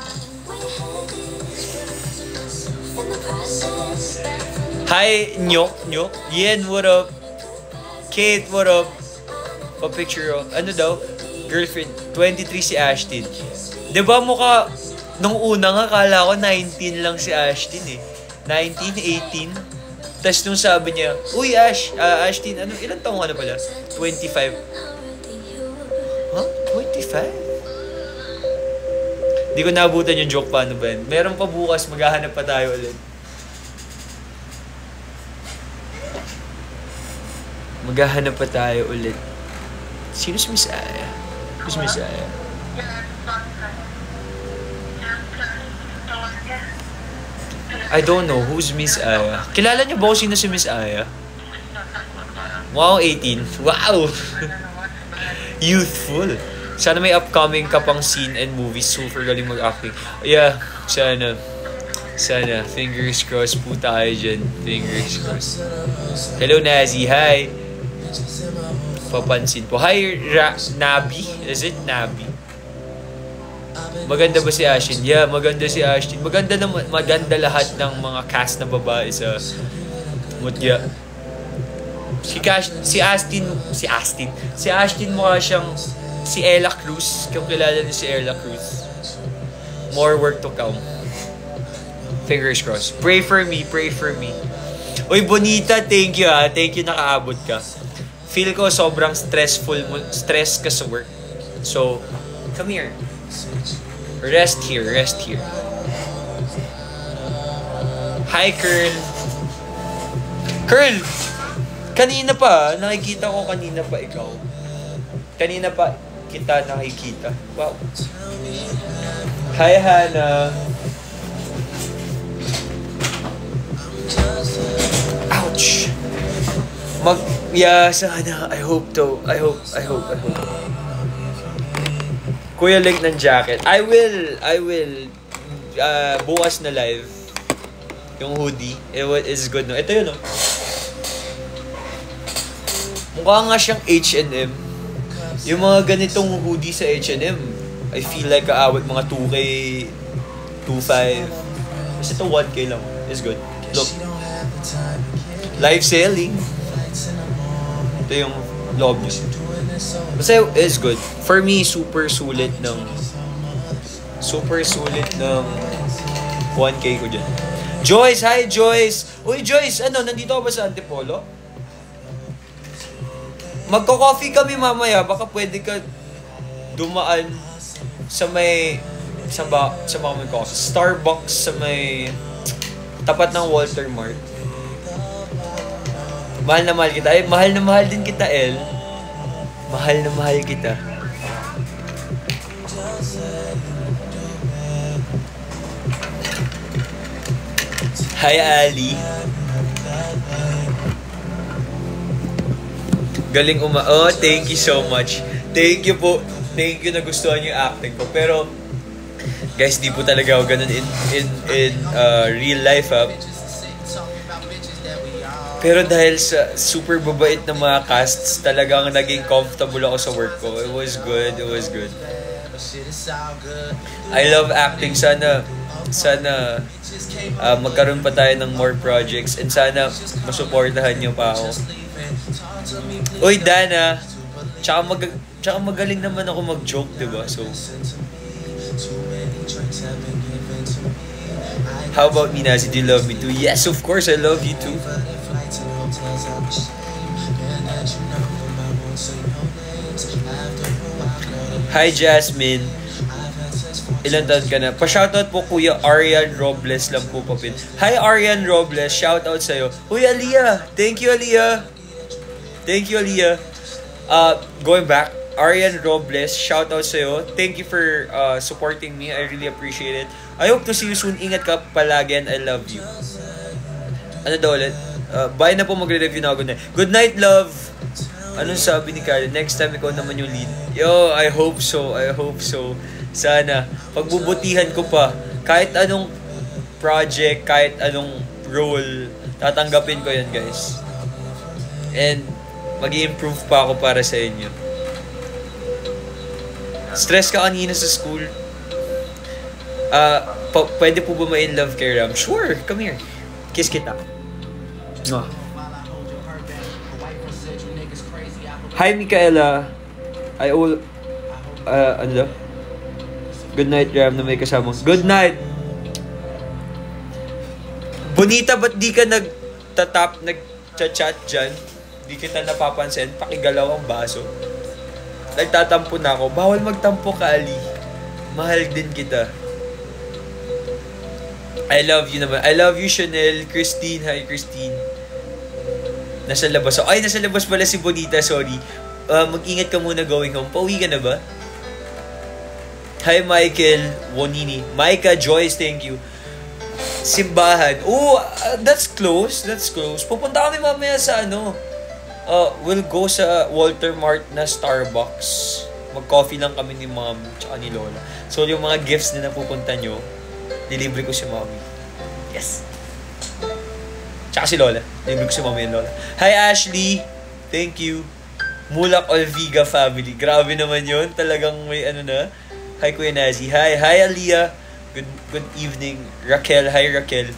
[SPEAKER 1] Hi, Nyok. Yen, what up? Kate, what up? Pa-picture ako. Ano daw? Girlfriend. 23 si Ashtin. Diba mukha, nung una nga, kala ko 19 lang si Ashtin eh. 19, 18. Tapos nung sabi niya, uy Ashtin, ano, ilan taong ka na pala? 25. Huh? 25? Di ko naabutan yung joke, paano ba yun? Meron pa bukas, maghahanap pa tayo ulit. Maghahanap pa tayo ulit. Sino si Miss Aya? Who's Miss Aya? I don't know. Who's Miss Aya? Kilala niyo ba kung sino si Miss Aya? Wow, 18. Wow! Youthful. Sana may upcoming ka pang scene and movies. Super galing mag-acting. Yeah, sana. Fingers crossed po tayo dyan. Fingers crossed. Hello, Nazi. Hi. Papansin po. Hi, Nabi. Is it Nabi? Maganda ba si Ashtin? Yeah, maganda si Ashtin. Maganda lahat ng mga cast na babae sa Mutya. Si Ashtin mukha siyang si Ella Cruz. Kung kilala niyo si Ella Cruz. More work to come. Fingers crossed. Pray for me. Uy, Bonita, thank you ha. Thank you nakaabot ka. Feel ko sobrang stress ka sa work. So, come here. Rest here. Hi, Curl. Kanina pa, nakikita ko kanina pa ikaw. Kanina pa kita nakikita. Wow. Hi, Hannah. Ouch. Sana. I hope. Kuya, link ng jacket. I will. Bukas na live. Yung hoodie. It's good, no? Ito yun, no? Mukha nga siyang H&M. Yung mga ganitong hoodie sa H&M, I feel like aawit mga 2K, 2.5. Kasi ito 1K lang. It's good. Look. Live selling. Ito yung loob niya. Basta it's good. For me, super sulit ng super sulit ng 1K ko dyan. Joyce! Hi, Joyce! Uy, Joyce! Ano, nandito ka ba sa Antipolo? Magko-coffee kami mamaya. Baka pwede ka dumaan sa may... Sa mga may coffee. Starbucks sa may... Tapat ng Walter Mart. Mahal na mahal kita. Ay, mahal na mahal din kita, El. Mahal na mahal kita. Hi, Ali. Galing oh, thank you so much. Thank you po. Thank you na gustuhan yung acting ko. Pero, guys, di po talaga ako ganun in real life, ha. Pero dahil sa super babait ng mga casts, talagang naging comfortable ako sa work ko. It was good. It was good. I love acting. Sana magkaroon pa tayo ng more projects and sana masuportahan nyo pa ako. Uy, Dana! Tsaka magaling naman ako mag-joke, diba? So, how about me, Nazi? Do you love me too? Yes, of course, I love you too. Hi, Jasmine. Ilan taon ka na? Pa-shoutout po Kuya Arian Robles lang po papin. Hi Arian Robles, shoutout sa'yo. Uy, Aliyah! Thank you, Aliyah! Thank you, Aliyah. Going back, Arian Robles, shoutout sa'yo. Thank you for supporting me. I really appreciate it. I hope to see you soon. Ingat ka palagi and I love you. Ano daw ulit? Bye na po, magre-review na ako. Good night, love! Anong sabi ni Karen? Next time ikaw naman yung lead. Yo, I hope so. I hope so. Sana, pagbubutihan ko pa, kahit anong project, kahit anong role, tatanggapin ko yan, guys. And, mag-i-improve pa ako para sa inyo. Stress ka kanina sa school? Pwede po ba ma-in love kay Ram? Sure, come here. Kiss kita. Mwah. Hi, Micaela. Ano daw? Good night, Ram, na may kasama. Good night! Bonita, ba't di ka nag-chat dyan? Di kita napapansin. Pakigalaw ang baso. Nagtatampo na ako. Bawal magtampo ka, Ali. Mahal din kita. I love you naman. I love you, Chanel. Christine. Hi, Christine. Nasa labas. Ay, nasa labas pala si Bonita. Sorry. Mag-ingat ka muna going home. Pauwi ka na ba? Hi, Michael Wonini. Micah Joyce, thank you. Simbahan. Oh, that's close. That's close. Pupunta kami mamaya sa we'll go sa Walter Mart na Starbucks. Mag-coffee lang kami ni Mom tsaka ni Lola. So, yung mga gifts na napupunta nyo, delivery ko si Mommy. Yes. Tsaka si Lola. Delivery ko si Mommy and Lola. Hi, Ashley. Thank you. Mulak Olviga family. Grabe naman yun. Talagang may na. Hi, Kuya Nazi. Hi. Hi, Aliyah. Good evening. Raquel. Hi, Raquel.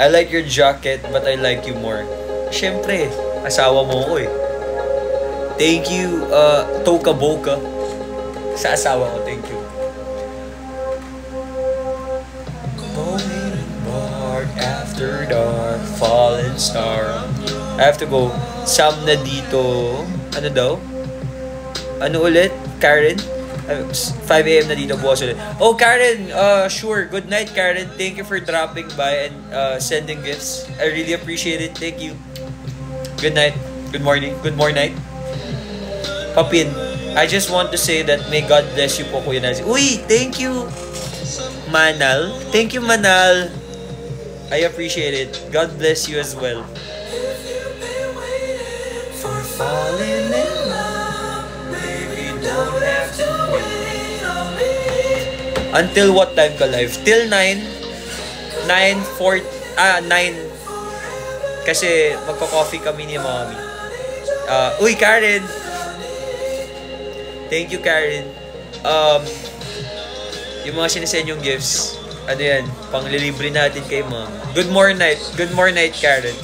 [SPEAKER 1] I like your jacket, but I like you more. Siyempre, asawa mo ko eh. Thank you, Toka Boka. Sa asawa ko, thank you. Bar after dark, fallen star. I have to go. Sam na dito. Ano daw? Ano ulit? Karen? 5 a.m. na dito bukas ulit. Oh, Karen! Sure. Good night, Karen. Thank you for dropping by and sending gifts. I really appreciate it. Thank you. Good night. Good morning. Good morning. Papin, I just want to say that may God bless you po, Kuya Nazi. Uy! Thank you, Manal. Thank you, Manal. I appreciate it. God bless you as well. For falling in love, baby, don't have to wait on me. Until what time ka live? Till 9. 9. Kasi magko-coffee kami ni Mommy. Uy, Karen! Thank you, Karen. Yung mga sinisend yung gifts, ano yan, panglilibre natin kay Mom. Good morning night. Good morning night, Karen.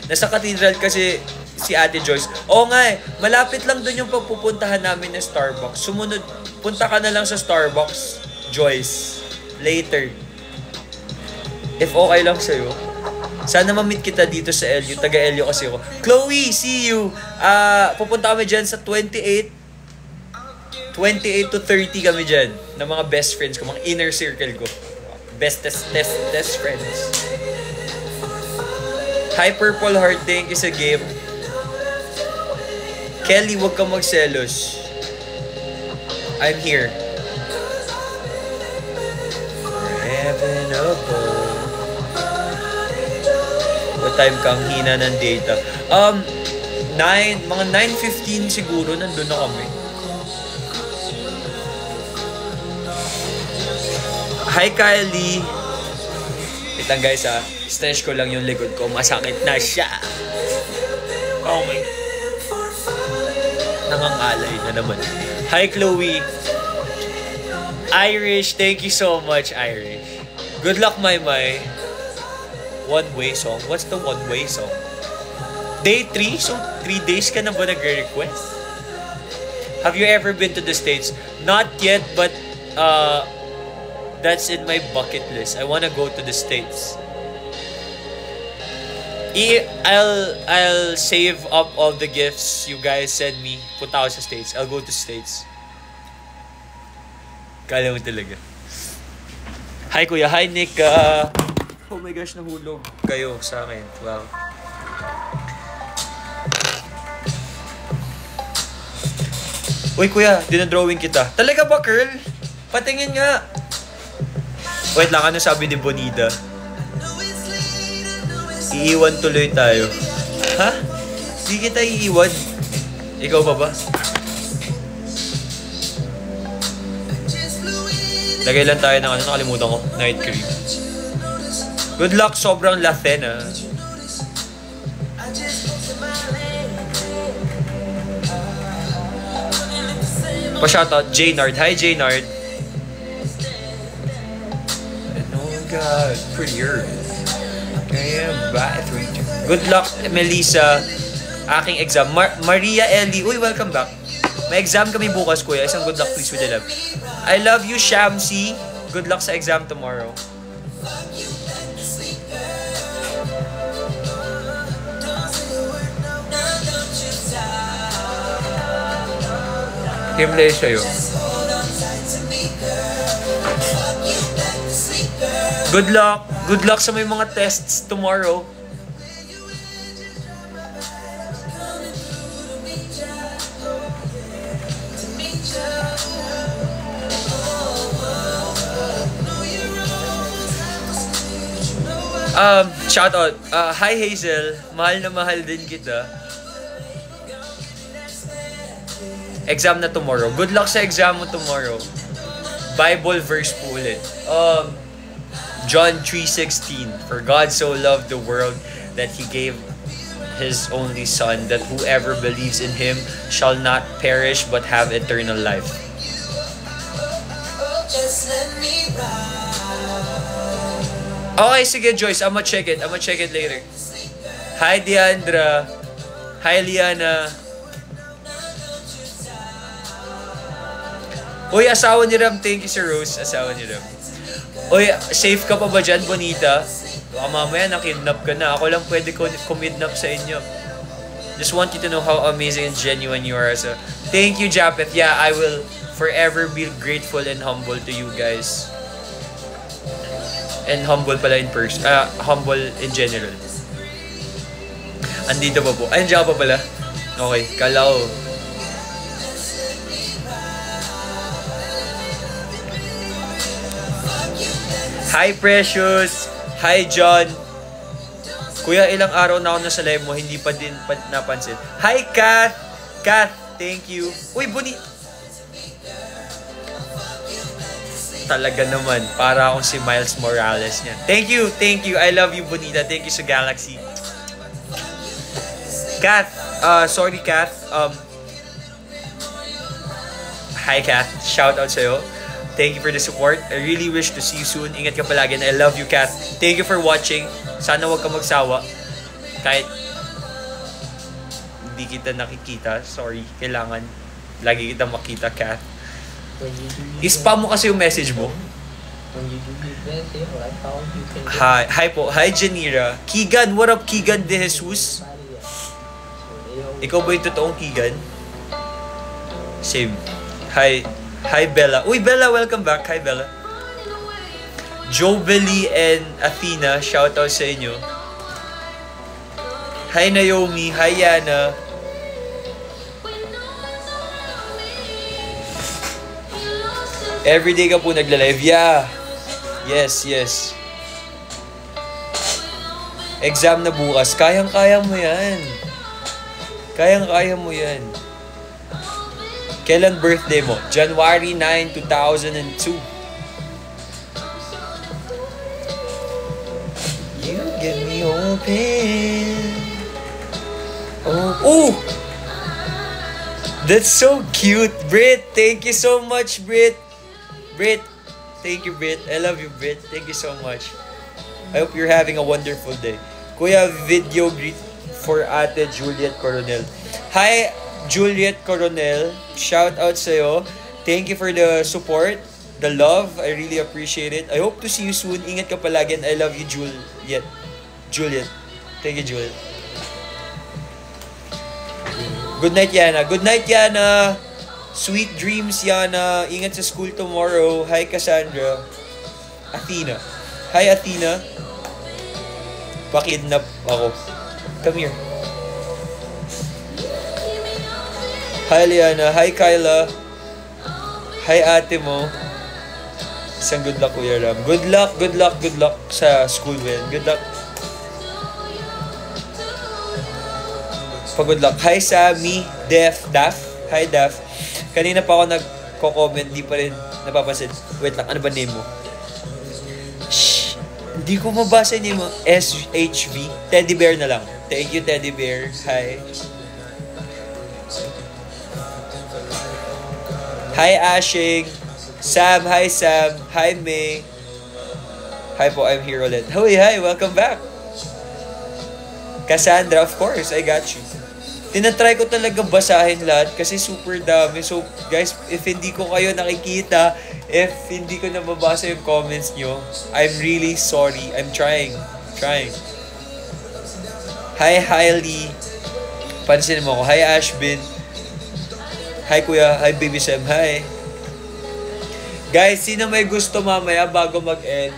[SPEAKER 1] Nasa cathedral kasi si Ate Joyce. Oo nga eh, malapit lang dun yung pagpupuntahan namin ng Starbucks. Sumunod, punta ka na lang sa Starbucks, Joyce. Later. If okay lang sa'yo. Sana ma-meet kita dito sa LU. Taga-LU kasi ako. Chloe, see you! Pupunta kami dyan sa 28 to 30 kami dyan. Ng mga best friends ko, mga inner circle ko. Bestest friends. Hi, Purple Heart. Thank you sa game. Kelly, wag kang magselos. I'm here. Heaven above. What time kang hina ng data? Mga 9:15 siguro nandun na kami. Hi, Kylie. Wait lang guys stretch ko lang yung likod ko. Masakit na siya. Oh my. Nangangalay na naman. Hi, Chloe. Irish, thank you so much, Irish. Good luck, my. One-way song. What's the one-way song? Day 3? So, 3 days ka na ba nagre-request? Have you ever been to the States? Not yet, but that's in my bucket list. I wanna go to the States. I'll save up all the gifts you guys send me. Punta ako sa States. I'll go to States. Kala mo talaga. Hi, Kuya. Hi, Nick. Oh my gosh, nahulog kayo sa akin. Wow. Uy, Kuya. Dinadrawing kita. Talaga ba, Curl? Patingin nga. Wait lang. Ano sabi ni Bonita? Iiwan tuloy tayo. Ha? Di kita iiwan. Ikaw pa ba? Lagay lang tayo ng nakalimutan ko. Night cream. Good luck, sobrang laten Pa-shoutout, Jaynard. Hi, Jaynard. Oh God, prettier. Good luck, Melissa. Aking exam. Maria Ellie. Uy, welcome back. May exam kami bukas, Kuya. Isang good luck, please, with the love. I love you, Shamsi. Good luck sa exam tomorrow. Himlay sa'yo. Good luck. Good luck sa may mga tests tomorrow. Shout out. Hi, Hazel. Mahal na mahal din kita. Exam na tomorrow. Good luck sa exam mo tomorrow. Bible verse po ulit. John 3:16. For God so loved the world that He gave His only Son, that whoever believes in Him shall not perish but have eternal life. Okay, sige Joyce. I'ma check it later. Hi, Deandra. Hi, Liana. Uy, asawa ni Ram. Thank you, Sir Rose. Asawa ni Ram. Uy, safe ka pa ba dyan, Bonita? Baka mamaya nakidnap ka na. Ako lang pwede kumidnap sa inyo. Just want you to know how amazing and genuine you are. So, thank you, Japeth. Yeah, I will forever be grateful and humble to you guys. And humble pala in person. Humble in general. Andito pa po. Ay, nandiyan ka pa pala. Okay, kala ko. Hi, Precious! Hi, John! Kuya, ilang araw na ako nasa live mo, hindi pa din napansin. Hi, Kath! Kath, thank you. Uy, Boni! Talaga naman, para akong si Miles Morales niyan. Thank you! I love you, Bonita. Thank you sa Galaxy. Kath! Sorry, Kath. Hi, Kath. Shout out sa'yo. Thank you for the support. I really wish to see you soon. Ingat ka palagi. And I love you, Kath. Thank you for watching. Sana wag ka magsawa. Kahit di kita nakikita. Sorry, kailangan lagi kita makita, Kath. I-spam mo kasi yung message mo. Hi po. Hi, Janira. Keegan, what up, Keegan De Jesus? Ikaw ba yung totoong Keegan? Same. Hi, Bella. Uy, Bella, welcome back. Hi, Bella. Jobely and Athena, shoutout sa inyo. Hi, Naomi. Hi, Yana. Everyday ka po nagla-live. Yeah. Yes. Exam na bukas. Kayang-kaya mo yan. Kayang-kaya mo yan. Kailan birthday mo? January 9, 2002. You get me open. Oh! That's so cute, Brit. Thank you so much, Brit. Thank you, Brit. I love you, Brit. Thank you so much. I hope you're having a wonderful day. Kuya, video greet for Ate Juliet Coronel. Hi, Juliet Coronel. Shout out sa'yo. Thank you for the support, the love. I really appreciate it. I hope to see you soon. Ingat ka palagi and I love you, Juliet. Thank you, Juliet. Good night, Yana. Good night, Yana. Sweet dreams, Yana. Ingat sa school tomorrow. Hi, Cassandra. Athena. Hi, Athena. Pakidnap ako. Come here. Hi, Liana. Hi, Kyla. Hi, ate mo. Isang good luck, Kuya Ram. Good luck sa school, man. Good luck. Good luck. Hi, Sammy. Daf. Hi, Daf. Kanina pa ako nagko-comment, di pa rin napapansin. Wait lang, ano ba name mo? Shh! Hindi ko mabasa yung name mo. SHV. Teddy Bear na lang. Thank you, Teddy Bear. Hi. Hi, Ashing. Sam. Hi, Sam. Hi, May. Hi po, I'm here ulit. Hi, welcome back. Cassandra, of course, I got you. Tinatry ko talaga basahin lahat kasi super dami. So, guys, if hindi ko kayo nakikita, if hindi ko nababasa yung comments nyo, I'm really sorry. I'm trying. Hi, Hailey. Pansin mo ako. Hi, Ashbin. Hi, Kuya. Hi, Baby Sam. Hi. Guys, sino may gusto mamaya bago mag-end?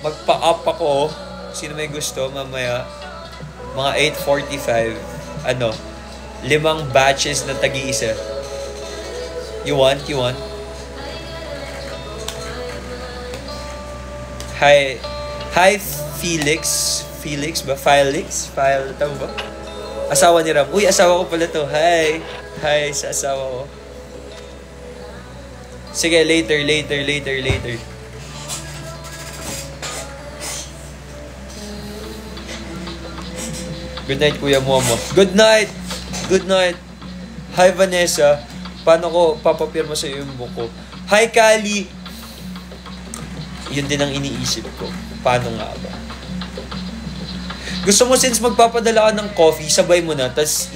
[SPEAKER 1] Magpa-up ako. Sino may gusto mamaya? Mga 8:45. 5 batches na tagi-isa. You want? Hi, Felix. Felix ba? Tama ba? Asawa ni Ram. Uy, asawa ko pala to. Hi sa asawa ko. Sige, later. Good night, Kuya Momo. Good night. Hi, Vanessa. Paano ko papapirma sa iyo yung buko? Hi, Kali. Yun din ang iniisip ko. Paano nga ba? Gusto mo, since magpapadala ka ng coffee, sabay mo na, tas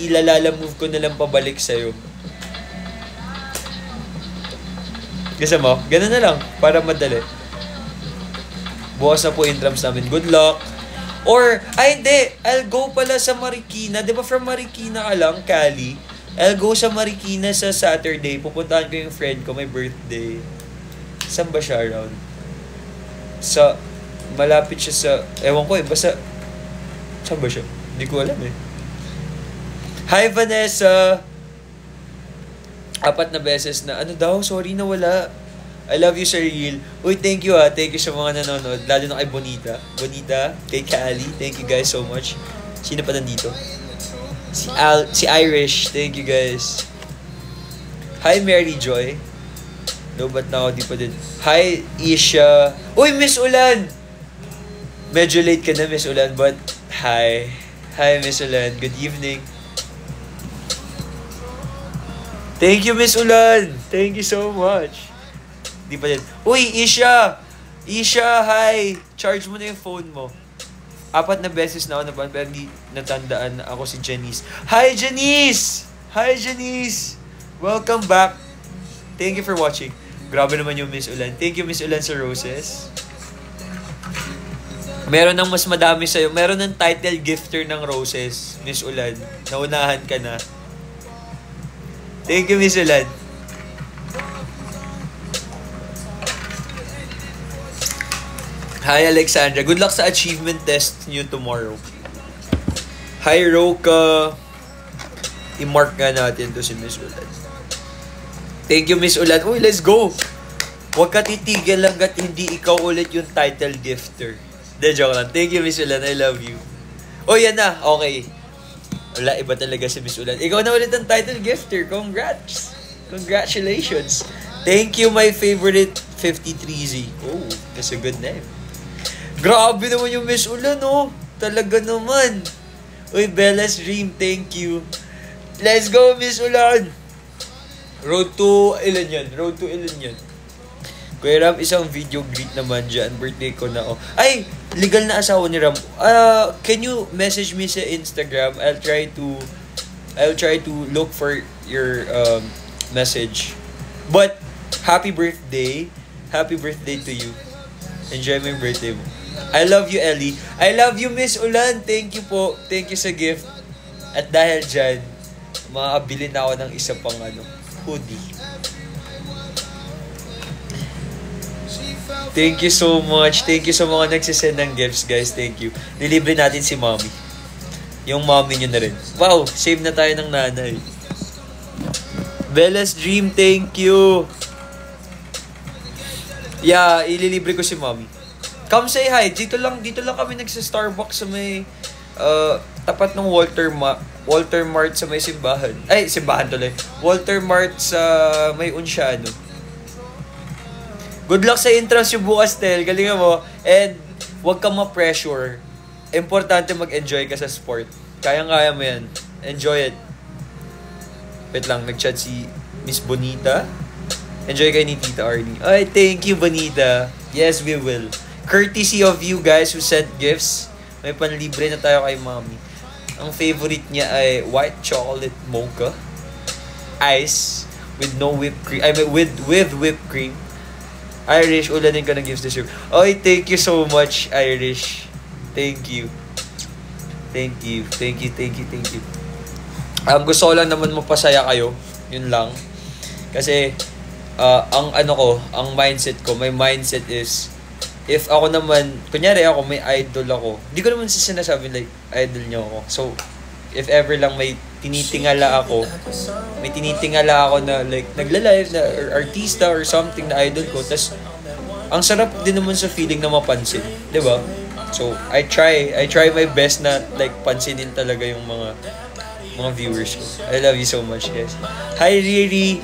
[SPEAKER 1] move ko na lang pabalik sa'yo. Gusto mo? Ganun na lang, para madali. Bukas na po intrams namin. Good luck. Or, hindi. I'll go pala sa Marikina. Di ba from Marikina ka lang, Cali? I'll go sa Marikina sa Saturday. Pupuntahan ko yung friend ko, may birthday. Saan ba siya around? Malapit siya sa, ewan ko basta, saan ba siya? Hindi ko alam eh. Hi, Vanessa! 4 na beses na, sorry na wala. I love you, Sir Yil. Uy, thank you Thank you sa mga nanonood. Lalo na kay Bonita. Kay Kali. Thank you guys so much. Sino pa nandito? Si Irish. Thank you guys. Hi, Mary Joy. No, ba't na ako di pa din? Hi, Isha. Uy, Miss Ulan! Medyo late ka na, Miss Ulan, but hi. Hi, Miss Ulan. Good evening. Thank you, Miss Ulan. Thank you so much. Di pa din. Uy, Isha! Isha, hi! Charge mo na yung phone mo. 4 na beses na ako naban, pero hindi natandaan na ako si Janice. Hi, Janice! Hi, Janice! Welcome back. Thank you for watching. Grabe naman yung Miss Ulan. Thank you, Miss Ulan, sa roses. Meron ng mas madami sa'yo. Meron ng title gifter ng roses, Miss Ulan. Naunahan ka na. Thank you, Miss Ulan. Hi, Alexandra. Good luck sa achievement test nyo tomorrow. Hi, Roka. I-mark nga natin to si Miss Ulan. Thank you, Miss Ulan. Uy, let's go! Huwag ka titigil hanggat hindi ikaw ulit yung title gifter. De, joke lang. Thank you, Miss Ulan. I love you. Oh, yan na. Okay. Wala, iba talaga si Miss Ulan. Ikaw na ulit ang title gifter. Congrats. Congratulations. Thank you, my favorite 53Z. Oh, that's a good name. Grabe naman yung Miss Ulan, oh. Talaga naman. Uy, Bella's Dream, thank you. Let's go, Miss Ulan. Road to ilan yan? Road to ilan yan? Kuya Ram, isang video greet naman dyan. Birthday ko na, oh. Ay, legal na asawa ni Ram. Can you message me sa Instagram? I'll try to look for your message. But, happy birthday. Happy birthday to you. Enjoy my birthday mo. I love you, Ellie. I love you, Miss Ulan. Thank you po. Thank you sa gift. At dahil dyan, makakabili na ako ng isa pang hoodie. Thank you so much. Thank you sa mga nagsisend ng gifts, guys. Thank you. Dilibre natin si Mommy. Yung mommy nyo na rin. Wow, save na tayo ng nanay. Bella's Dream, thank you. Yeah, ililibre ko si Mommy. Come say hi. Dito lang kami nagsa-Starbucks sa may tapat ng Walter Mart sa may simbahan. Ay, simbahan tuloy. Walter Mart sa may Unciano. Good luck sa entrance yung bukas, Tel. Galingan mo. And huwag kang ma-pressure. Importante mag-enjoy ka sa sport. Kayang-kaya mo yan. Enjoy it. Wait lang, nag-chat si Miss Bonita. Enjoy kayo ni Tita Arnie. Ay, thank you, Bonita. Yes, we will. Courtesy of you guys who sent gifts. May panlibre na tayo kay Mommy. Ang favorite niya ay white chocolate mocha. Ice with no whipped cream. I mean, with whipped cream. Irish, ulanin ka ng gifts this year. Oy, thank you so much, Irish. Thank you. Thank you. Thank you, thank you, thank you. Gusto ko lang naman mapasaya kayo. Yun lang. Kasi, ang mindset ko, my mindset is, if ako naman, kunyari ako, may idol ako, hindi ko naman sinasabi like, idol nyo ako. So, if ever lang may tinitingala ako na like, nagla-live na, or artista or something na idol ko, tas, ang sarap din naman sa feeling na mapansin. Diba? So, I try my best na, like, pansinin talaga yung mga viewers ko. I love you so much, guys. Hi, Riri.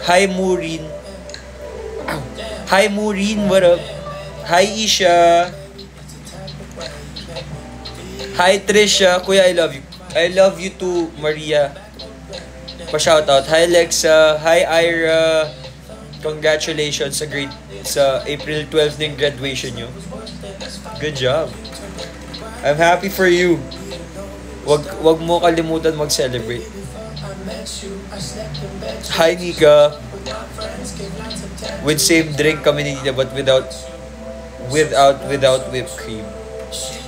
[SPEAKER 1] Hi, Maureen. Hi, Maureen. What up? Hi, Isha. Hi, Trisha. Kuya, I love you. I love you too, Maria. Pa-shoutout. Hi, Lexa. Hi, Ira. Congratulations sa April 12 ng graduation nyo. Good job. I'm happy for you. Wag mo kalimutan mag-celebrate. Hi, Nika. With same drink kami ni Nika, but without whipped cream.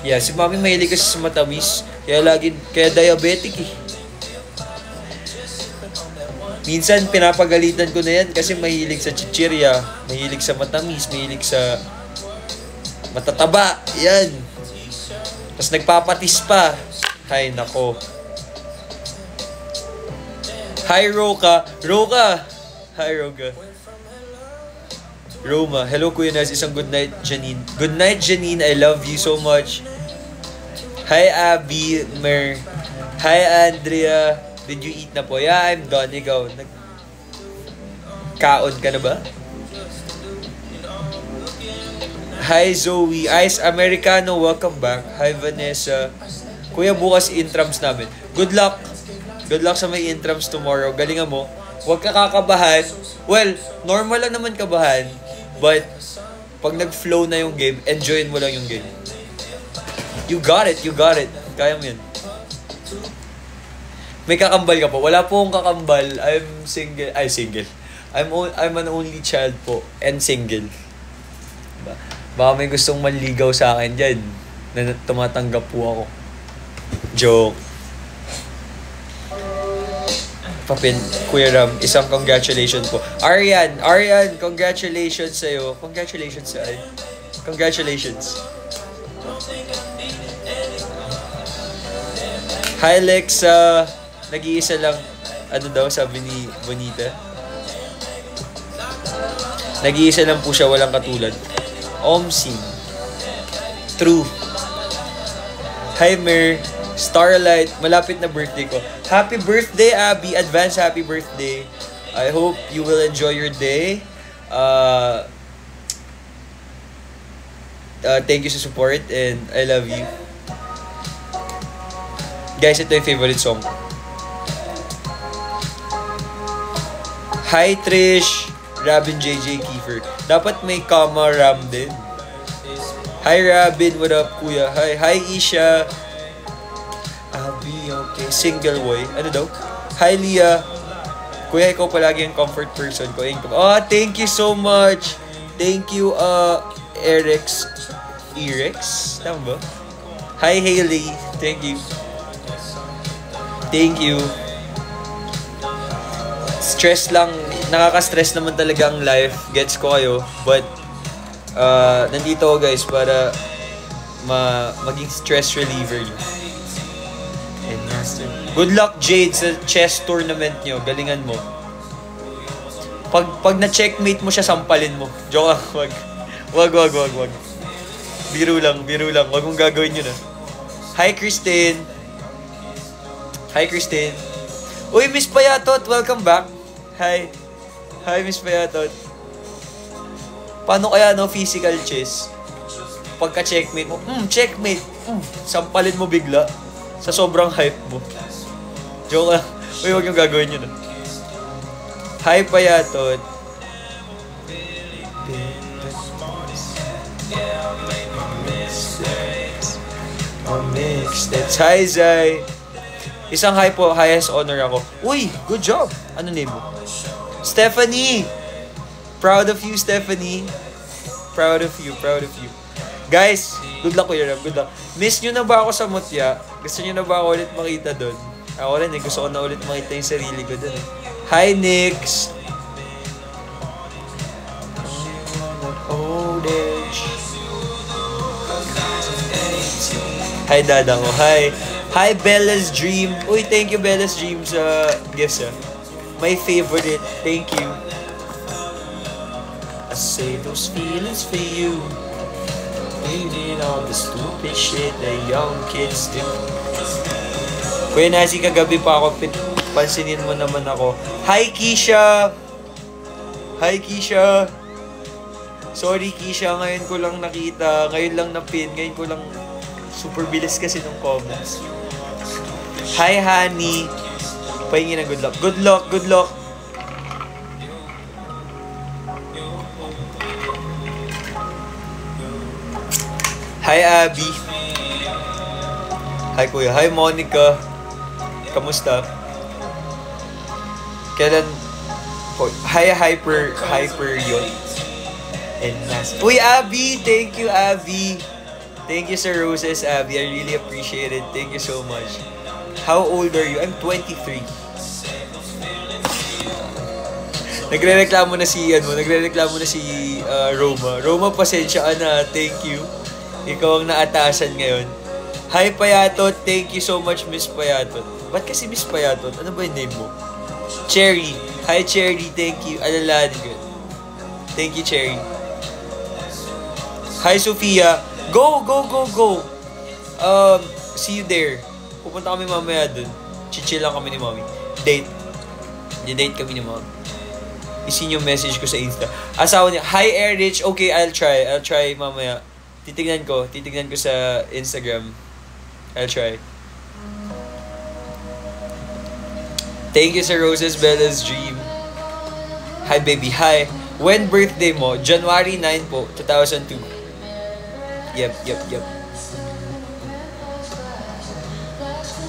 [SPEAKER 1] Yeah, si Mami mahilig kasi sa matamis. Kaya diabetic eh. Minsan pinapagalitan ko na yan kasi mahilig sa chichirya, mahilig sa matamis, mahilig sa matataba. Yan. Tapos nagpapatis pa. Hay nako. Hi, Roka. Hi, Roka. Roma. Hello, Kuya Naz. Isang good night, Janine. Good night, Janine. I love you so much. Hi, Abby. Mer. Hi, Andrea. Did you eat na po? Yeah, I'm done. Ikaw, kaon ka na ba? Hi, Zoe. Ice Americano. Welcome back. Hi, Vanessa. Kuya, bukas intrams namin. Good luck. Good luck sa may intrams tomorrow. Galingan mo. Huwag ka kakabahan. Well, normal lang naman kabahan. But, pag nag-flow na yung game, enjoyin mo lang yung game. You got it. Kaya mo yun. May kakambal ka po. Wala po akong kakambal. I'm single. I'm an only child po. And single. Baka may gustong manligaw sa akin dyan. Na tumatanggap po ako. Joke. Papin, Kuya Ram, isang congratulations po. Arian, congratulations sa'yo. Congratulations. Hi Lexa, nag-iisa lang, ano daw sabi ni Bonita? Nag-iisa lang po siya, walang katulad. Omsing. True. Hi Mer, Starlight, malapit na birthday ko. Happy birthday, Abby. Advance happy birthday. I hope you will enjoy your day. Thank you sa support and I love you. Guys, ito yung favorite song. Hi Trish, Robin JJ Kiefer. Dapat may comma Ram din. Hi Robin, what up kuya? Hi Isha. I'll be okay. Single boy. Ano daw? Hi Leah. Kuya, ikaw palagi ang comfort person ko. Oh, thank you so much. Thank you, Erex. Tama ba? Hi Hailey. Thank you. Stress lang. Nakaka-stress naman talaga ang life. Gets ko kayo. But, nandito ako guys para maging stress reliever nyo. Good luck Jade sa chess tournament nyo. Galingan mo. Pag na-checkmate mo siya, sampalin mo. Joke lang. Wag. Biro lang. Wag mong gagawin yun ah. Hi Christine. Uy, Miss Payatot, welcome back. Hi, Miss Payatot. Paano kaya physical chess? Pagka-checkmate mo, checkmate. Sampalin mo bigla sa sobrang hype mo. Joke lang. Uy, huwag yung gagawin yun. Hi, Payatot. That's hi, Zay. Isang hi po, highest honor ako. Uy, good job. Ano name mo? Stephanie. Proud of you, Stephanie. Proud of you. Guys, good luck Kuya Ram, good luck. Miss nyo na ba ako sa Mutya? Gusto nyo na ba ako ulit makita doon? Ako rin gusto ko na ulit makita yung sarili ko doon eh. Hi, Nix. Hi, Dadang ko. Hi, Bella's Dream. Uy, thank you, Bella's Dream, sa gifts, ah. My favorite. Thank you. I say those feelings for you. Reading all the stupid shit that young kids do. Kuya Nasi, kagabi pa ako, pansinin mo naman ako. Hi, Keisha! Sorry, Keisha, ngayon ko lang nakita. Ngayon lang na-pin. Ngayon ko lang super bilis kasi ng comments. Hi, Honey. Pahingi ng good luck. Good luck. Hi, Abby. Hi, Kuya. Hi, Monica. Kamusta? Kailan? Hi, Hyper yun. And last. Uy, Abby! Thank you, Abby. Thank you, Sir Roses, Abby. I really appreciate it. Thank you so much. How old are you? I'm 23. Nagrereklamo na si Roma. Roma, pasensya ka na. Thank you. Ikaw ang naatasan ngayon. Hi, Payatot. Thank you so much, Miss Payatot. Ba't kasi Miss Payatot? Ano ba yung name mo? Cherry. Hi, Cherry. Thank you. Alalahan ko. Thank you, Cherry. Hi, Sofia. Go! See you there. Pupunta kami mamaya dun. Chill lang kami ni Mommy. Date kami ni Mommy. Isin yung message ko sa Insta. Asawa niya, hi Erich. Okay, I'll try mamaya. Titignan ko sa Instagram. I'll try. Thank you sa Roses Bella's Dream. Hi baby, hi. When birthday mo? January 9 po, 2002. Yep.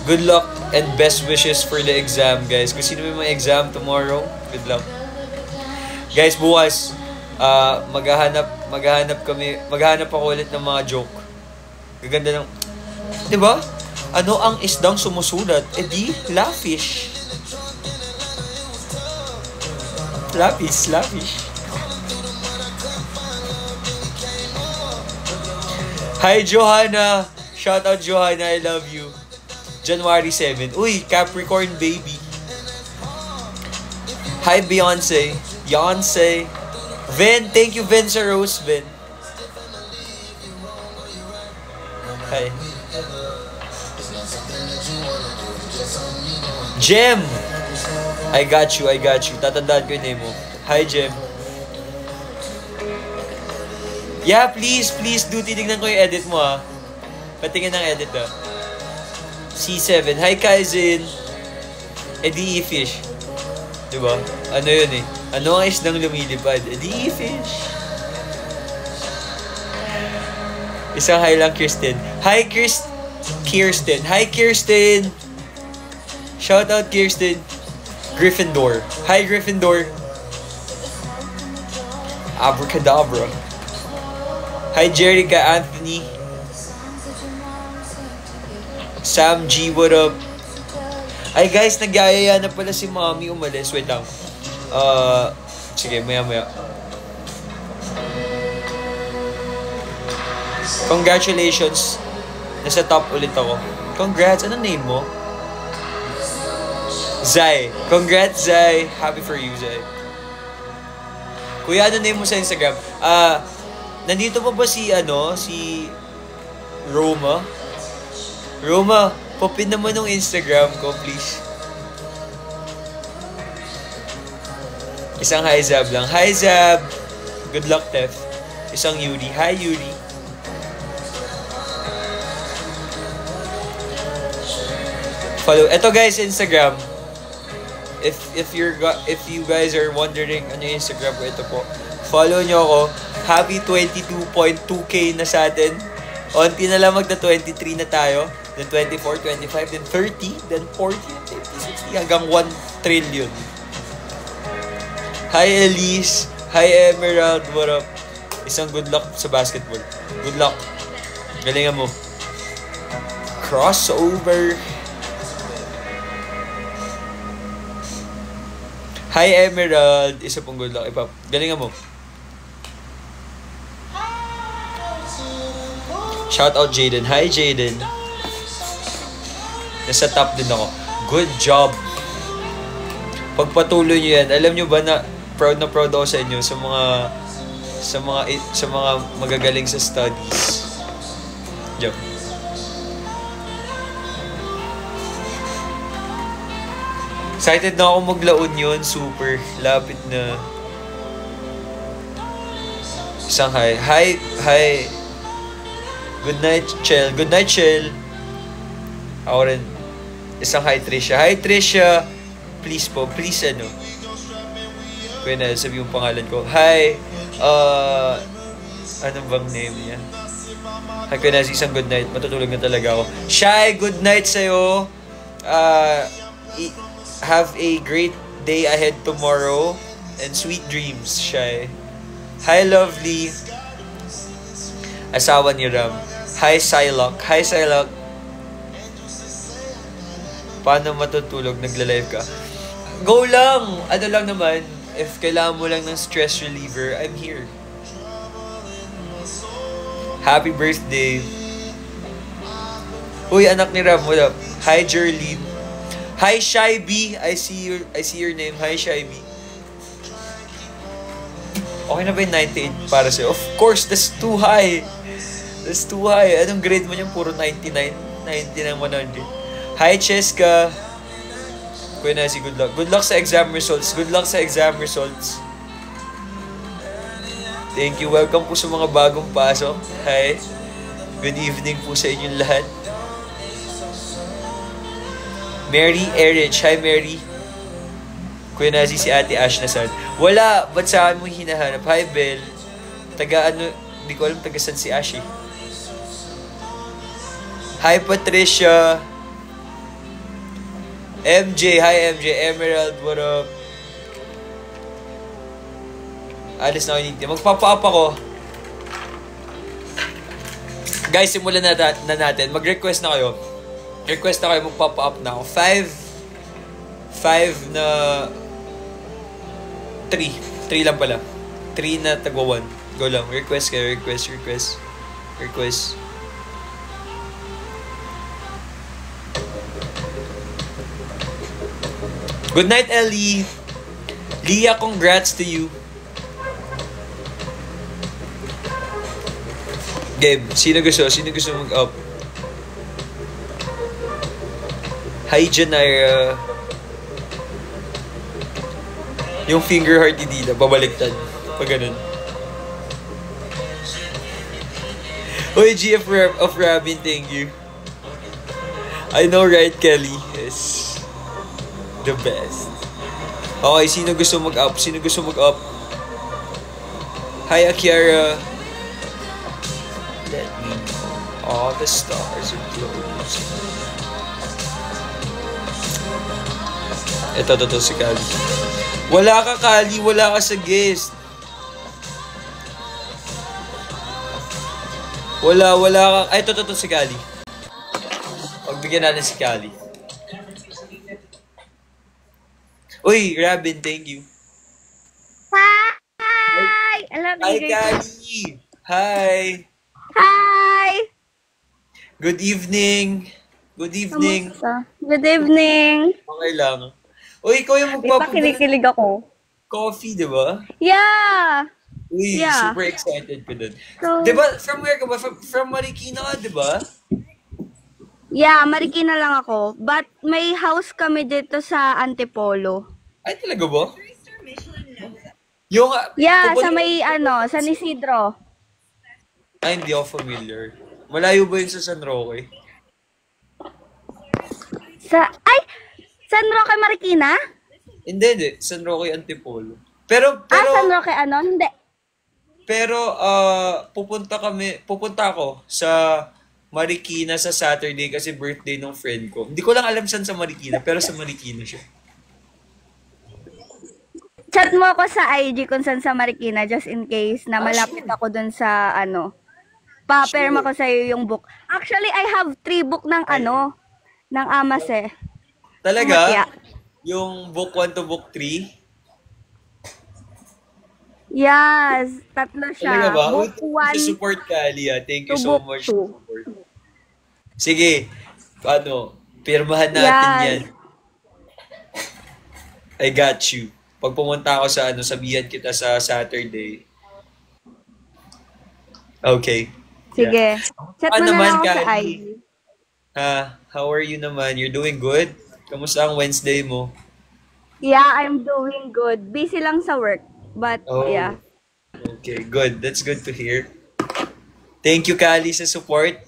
[SPEAKER 1] Good luck and best wishes for the exam, guys. Kung sino may exam tomorrow, good luck. Guys, bukas, maghahanap ako ulit ng mga joke. Gaganda ng, di ba? Ano ang isdang sumusulat? Eh di, lafish. Lafish. Hi, Johanna. Shout out, Johanna. I love you. January 7. Uy, Capricorn baby. Hi, Beyonce. Vin, thank you, Vin, sa Rose, Vin. Hi. Jem! I got you. Tatandaan ko yung name mo. Hi, Jem. Yeah, please do. Tinignan ko yung edit mo, ha. Patingin ng edit, ha. C7. Hi, Kaizen. Eddie E-Fish. Diba? Ano yun eh? Ano ang isdang lumilipad? Eddie E-Fish. Isang hi lang, Kirsten. Hi, Kirsten. Hi, Kirsten. Shout out, Kirsten. Gryffindor. Hi, Gryffindor. Abracadabra. Hi, Jerica Anthony. Sam G, what up? Ay guys, nagyayaya na pala si Mommy umalis. Wait lang. Sige, maya. Congratulations. Nasa top ulit ako. Congrats. Anong name mo? Zai. Congrats, Zai. Happy for you, Zai. Kuya, ano name mo sa Instagram? Nandito pa ba si Roma? Roma, popin naman ng Instagram ko, please. Isang hi Zab lang. Hi Zab! Good luck, Tef. Isang Yuri. Hi Yuri. Follow. Eto guys, Instagram. If you guys are wondering ano yung Instagram ko, ito po. Follow nyo ako. Happy 22.2k na sa atin. Onti na lang magna 23 na tayo. Then 24, 25, then 30, then 40, then 50, 60, hanggang 1 trillion. Hi Elise. Hi Emerald. What up? Isang good luck sa basketball. Good luck. Galingan mo. Crossover. Hi Emerald. Isa pong good luck. Galingan mo. Shout out Jaden. Hi Jaden. Nasa top din ako. Good job. Pagpatuloy nyo yan. Alam nyo ba na proud ako sa inyo sa mga magagaling sa studies. Job. Excited na ako maglaon yun. Super. Lapit na. Isang hi. Hi. Good night, Chel. Good night, Chel. Ako rin. Isang hi, Trisha. Hi, Trisha. Please po. Please, Kuya na, sabi yung pangalan ko. Hi. Anong bang name niya? Hi, Kuya Naz. Isang good night. Matutulog na talaga ako. Shy, good night sa'yo. Have a great day ahead tomorrow. And sweet dreams, Shy. Hi, lovely. Asawa ni Ram. Hi, Psylocke. Hi, Psylocke. Paano matutulog? Nagla-live ka? Go lang! Ano lang naman, if kailangan mo lang ng stress reliever, I'm here. Happy birthday. Uy, anak ni Ram, what up? Hi, Jerlene. Hi, Shy B. I see your name. Hi, Shy B. Okay na ba yung 98 para sa'yo? Of course, that's too high. That's too high. Anong grade mo niyan? Puro 99? 99, 100. Hi, Cheska. Kuya Nasi, good luck. Good luck sa exam results. Good luck sa exam results. Thank you. Welcome po sa mga bagong pasok. Hi. Good evening po sa inyong lahat. Mary Erich. Hi, Mary. Kuya Nasi, si Ate Ash na saan? Wala. Ba't saan mo hinahanap? Hi, Belle. Di ko alam taga saan si Ash eh. Hi, Patricia. MJ, hi MJ. Emerald, what up? Alis na ako ni Tia. Magpapa-up ako. Guys, simulan na natin. Mag-request na kayo. Request na kayo, magpapa-up na ako. 5 na 3 lang pala. 3 na tagwa 1. Go lang. Request kayo. Request. Good night, Ellie. Leah, congrats to you. Game, sino gusto mag-up? Hi, Janira. Yung finger heart ni Dina, babaliktad. Pag ganun. Uy, GF of Rabin, thank you. I know, right, Kelly? Yes. The best. Okay, sino gusto mag-up? Hi, Akiara. Let me know. All the stars are close. Ito si Kali. Wala ka, Kali. Wala ka sa guest. Wala ka. Ay, ito si Kali. Pagbigyan natin si Kali. Uy, Rabin, thank you.
[SPEAKER 6] Hi! I love
[SPEAKER 1] Hi,
[SPEAKER 6] you.
[SPEAKER 1] Kali. Hi.
[SPEAKER 6] Hi!
[SPEAKER 1] Good evening.
[SPEAKER 6] Kamusta? Good evening.
[SPEAKER 1] Okay lang. Uy, ikaw yung
[SPEAKER 6] Di ba kinikilig ako?
[SPEAKER 1] coffee, di ba?
[SPEAKER 6] Yeah!
[SPEAKER 1] Uy,
[SPEAKER 6] Yeah.
[SPEAKER 1] super excited ko dun.
[SPEAKER 6] So,
[SPEAKER 1] Di ba, from where ka ba? From Marikina ka, di ba?
[SPEAKER 6] yeah, Marikina lang ako. But may house kami dito sa Antipolo.
[SPEAKER 1] Ay, talaga ba? Yung,
[SPEAKER 6] Yeah, sa may San Isidro.
[SPEAKER 1] Ay, hindi ako familiar. Malayo ba yun sa San Roque?
[SPEAKER 6] San Roque, Marikina?
[SPEAKER 1] Hindi. San Roque, Antipolo. Pero,
[SPEAKER 6] San Roque, Hindi.
[SPEAKER 1] pero, pupunta ako sa Marikina sa Saturday kasi birthday ng friend ko. Hindi ko lang alam saan sa Marikina, pero sa Marikina siya.
[SPEAKER 6] Chat mo ako sa IG kung saan sa Marikina just in case na malapit ako dun sa pa-perma ko sa'yo yung book. Actually, I have 3 book ng ng Amas eh.
[SPEAKER 1] Talaga?
[SPEAKER 6] Yeah.
[SPEAKER 1] Yung book 1 to book 3?
[SPEAKER 6] Yes, 3
[SPEAKER 1] Talaga
[SPEAKER 6] siya.
[SPEAKER 1] ba?
[SPEAKER 6] Book 1
[SPEAKER 1] support Kali, Thank you
[SPEAKER 6] to
[SPEAKER 1] so
[SPEAKER 6] book
[SPEAKER 1] much.
[SPEAKER 6] 2.
[SPEAKER 1] Sige, pirmahan natin yan. I got you. Pag pumunta ako sa sabihan kita sa Saturday. Okay.
[SPEAKER 6] Sige. Chat mo na
[SPEAKER 1] naman,
[SPEAKER 6] lang ako sa
[SPEAKER 1] Kali?
[SPEAKER 6] IG.
[SPEAKER 1] How are you naman? You're doing good? Kamusta ang Wednesday mo?
[SPEAKER 6] Yeah, I'm doing good. Busy lang sa work. But, yeah.
[SPEAKER 1] Okay, good. That's good to hear. Thank you, Kali, sa support.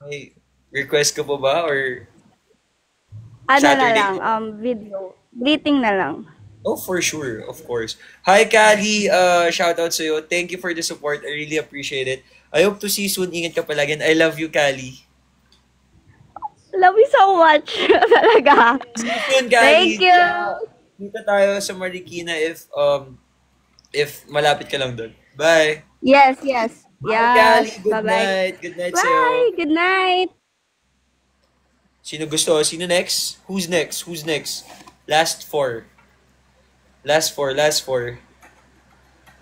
[SPEAKER 1] May request ka pa ba? Or Saturday?
[SPEAKER 6] Na lang, video. Greeting na lang.
[SPEAKER 1] Oh, for sure. Of course. Hi, Kali. Shout out sa'yo. Thank you for the support. I really appreciate it. I hope to see you soon. Ingat ka palagi. And I love you, Kali.
[SPEAKER 6] Love you so much. Talaga.
[SPEAKER 1] See you soon, Kali.
[SPEAKER 6] Thank you.
[SPEAKER 1] Dito tayo sa Marikina if malapit ka lang doon. Bye.
[SPEAKER 6] Yes.
[SPEAKER 1] Bye, Kali. Good
[SPEAKER 6] Bye-bye.
[SPEAKER 1] night. Good night sa'yo.
[SPEAKER 6] Bye. Good night.
[SPEAKER 1] Sino gusto? Sino next? Who's next? Last four.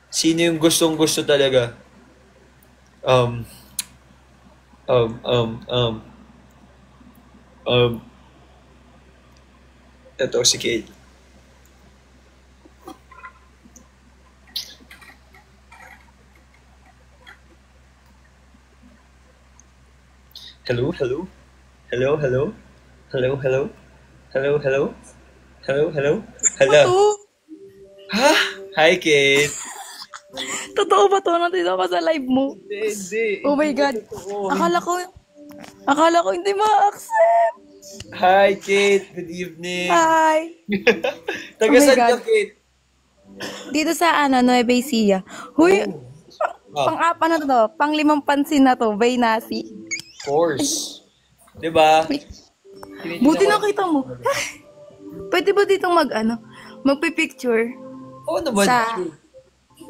[SPEAKER 1] Sino yung gustong-gusto talaga? Ito, si Kate. Hello? Ha? Hi, Kate.
[SPEAKER 7] Totoo ba to? Nandito ako sa live mo?
[SPEAKER 1] Hindi.
[SPEAKER 7] Oh my God. Akala ko hindi ma-accept.
[SPEAKER 1] Hi, Kate. Good evening.
[SPEAKER 7] Hi.
[SPEAKER 1] Taga
[SPEAKER 7] Oh my
[SPEAKER 1] saan ka,
[SPEAKER 7] God.
[SPEAKER 1] Kate?
[SPEAKER 7] Dito sa Nueva Ecija. Huy, pang-apa na to. Pang-5 pansin na to. Bay nasi.
[SPEAKER 1] Of course. Diba?
[SPEAKER 7] Buti nakita mo. Pwede ba dito magpipicture?
[SPEAKER 1] Oo naman.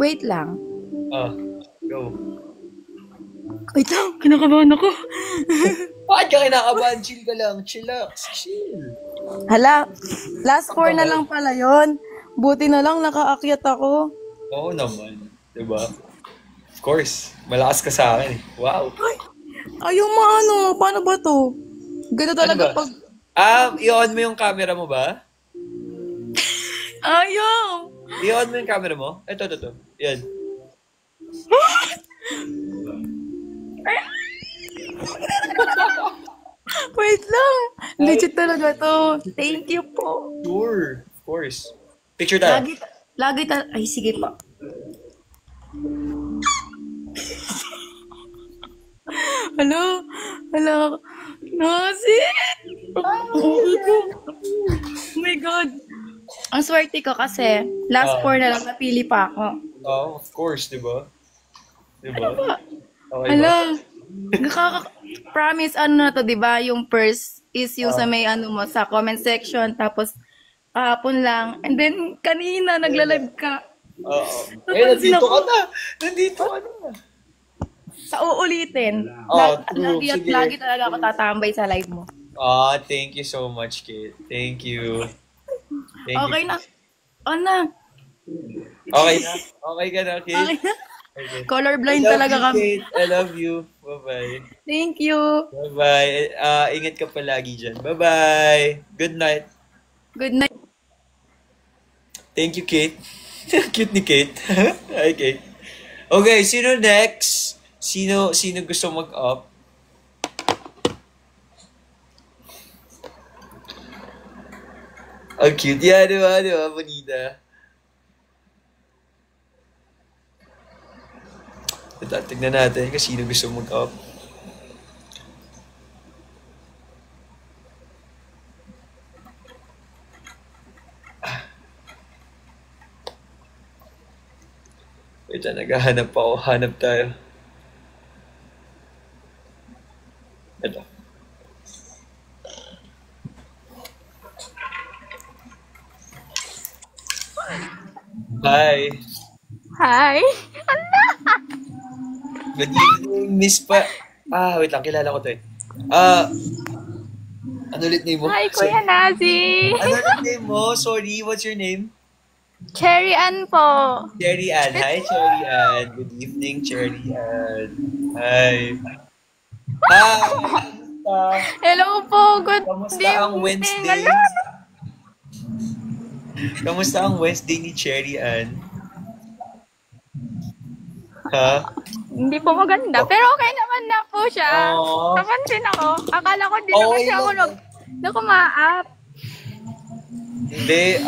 [SPEAKER 7] Wait lang.
[SPEAKER 1] Go.
[SPEAKER 7] Wait lang, kinakabahan ako.
[SPEAKER 1] Bakit ka kinakabahan? Chill ka lang. Chill.
[SPEAKER 7] Hala, last 4 na lang pala yon. Buti na lang nakaakyat ako.
[SPEAKER 1] Oo naman. Diba? Of course. Malakas ka sa akin. Wow.
[SPEAKER 7] Ayaw paano ba to? Gano talaga pag...
[SPEAKER 1] i-on mo yung camera mo ba?
[SPEAKER 7] Ayaw!
[SPEAKER 1] I-on mo yung camera mo? Ito. Yan.
[SPEAKER 7] Wait lang. Legit talaga to. Thank you po.
[SPEAKER 1] Sure. Of course. Picture tayo.
[SPEAKER 7] Ay, sige pa. Hello? Nasi! Oh my God. Ang swerte ko kasi, last 4 na lang napili pa ako.
[SPEAKER 1] Of course, diba?
[SPEAKER 7] Ano ba?
[SPEAKER 1] Okay
[SPEAKER 7] Hello? Promise, na to, diba? Yung first is yung sa may mo, sa comment section, tapos kahapon lang. And then, kanina, nagla-live ka.
[SPEAKER 1] Nandito ka na.
[SPEAKER 7] Sa uulitin. Lagi talaga ako tatambay sa live mo.
[SPEAKER 1] Thank you so much, Kate. Thank you.
[SPEAKER 7] Okay na. Na.
[SPEAKER 1] Okay na? Okay ka na, Kate?
[SPEAKER 7] Okay na.
[SPEAKER 1] Okay.
[SPEAKER 7] Colorblind talaga kami.
[SPEAKER 1] Kate. I love you. Bye-bye.
[SPEAKER 7] Thank you.
[SPEAKER 1] Bye-bye. Ingat ka palagi dyan. Bye-bye. Good night.
[SPEAKER 7] Good night.
[SPEAKER 1] Thank you, Kate. Cute ni Kate. Hi, Kate. Okay, sino next? Sino gusto mag-up? Ang cute. Yeah, di ba? Bonita. Tignan natin kung sino gusto mag-up. Wait, naghahanap ako. Hanap tayo. Ito. Hi.
[SPEAKER 6] Hi.
[SPEAKER 1] Good evening, Miss Pa. Wait lang. Kilala ko to eh. Ano ulit name mo?
[SPEAKER 6] Hi, Kuya Nazi.
[SPEAKER 1] Ano ulit name mo? Sorry, what's your name?
[SPEAKER 6] Cherry Ann po.
[SPEAKER 1] Cherry Ann. Hi, Cherry Ann. Good evening, Cherry Ann. Hi.
[SPEAKER 6] Hello po. Good
[SPEAKER 1] Kamusta ang Wednesday? Kamusta ang Wednesday ni Cherry Ann? Ha?
[SPEAKER 6] Hindi po maganda. Pero okay naman na po siya. Napansin ako. Akala ko din naman siya ako nag-ma-up.
[SPEAKER 1] Hindi.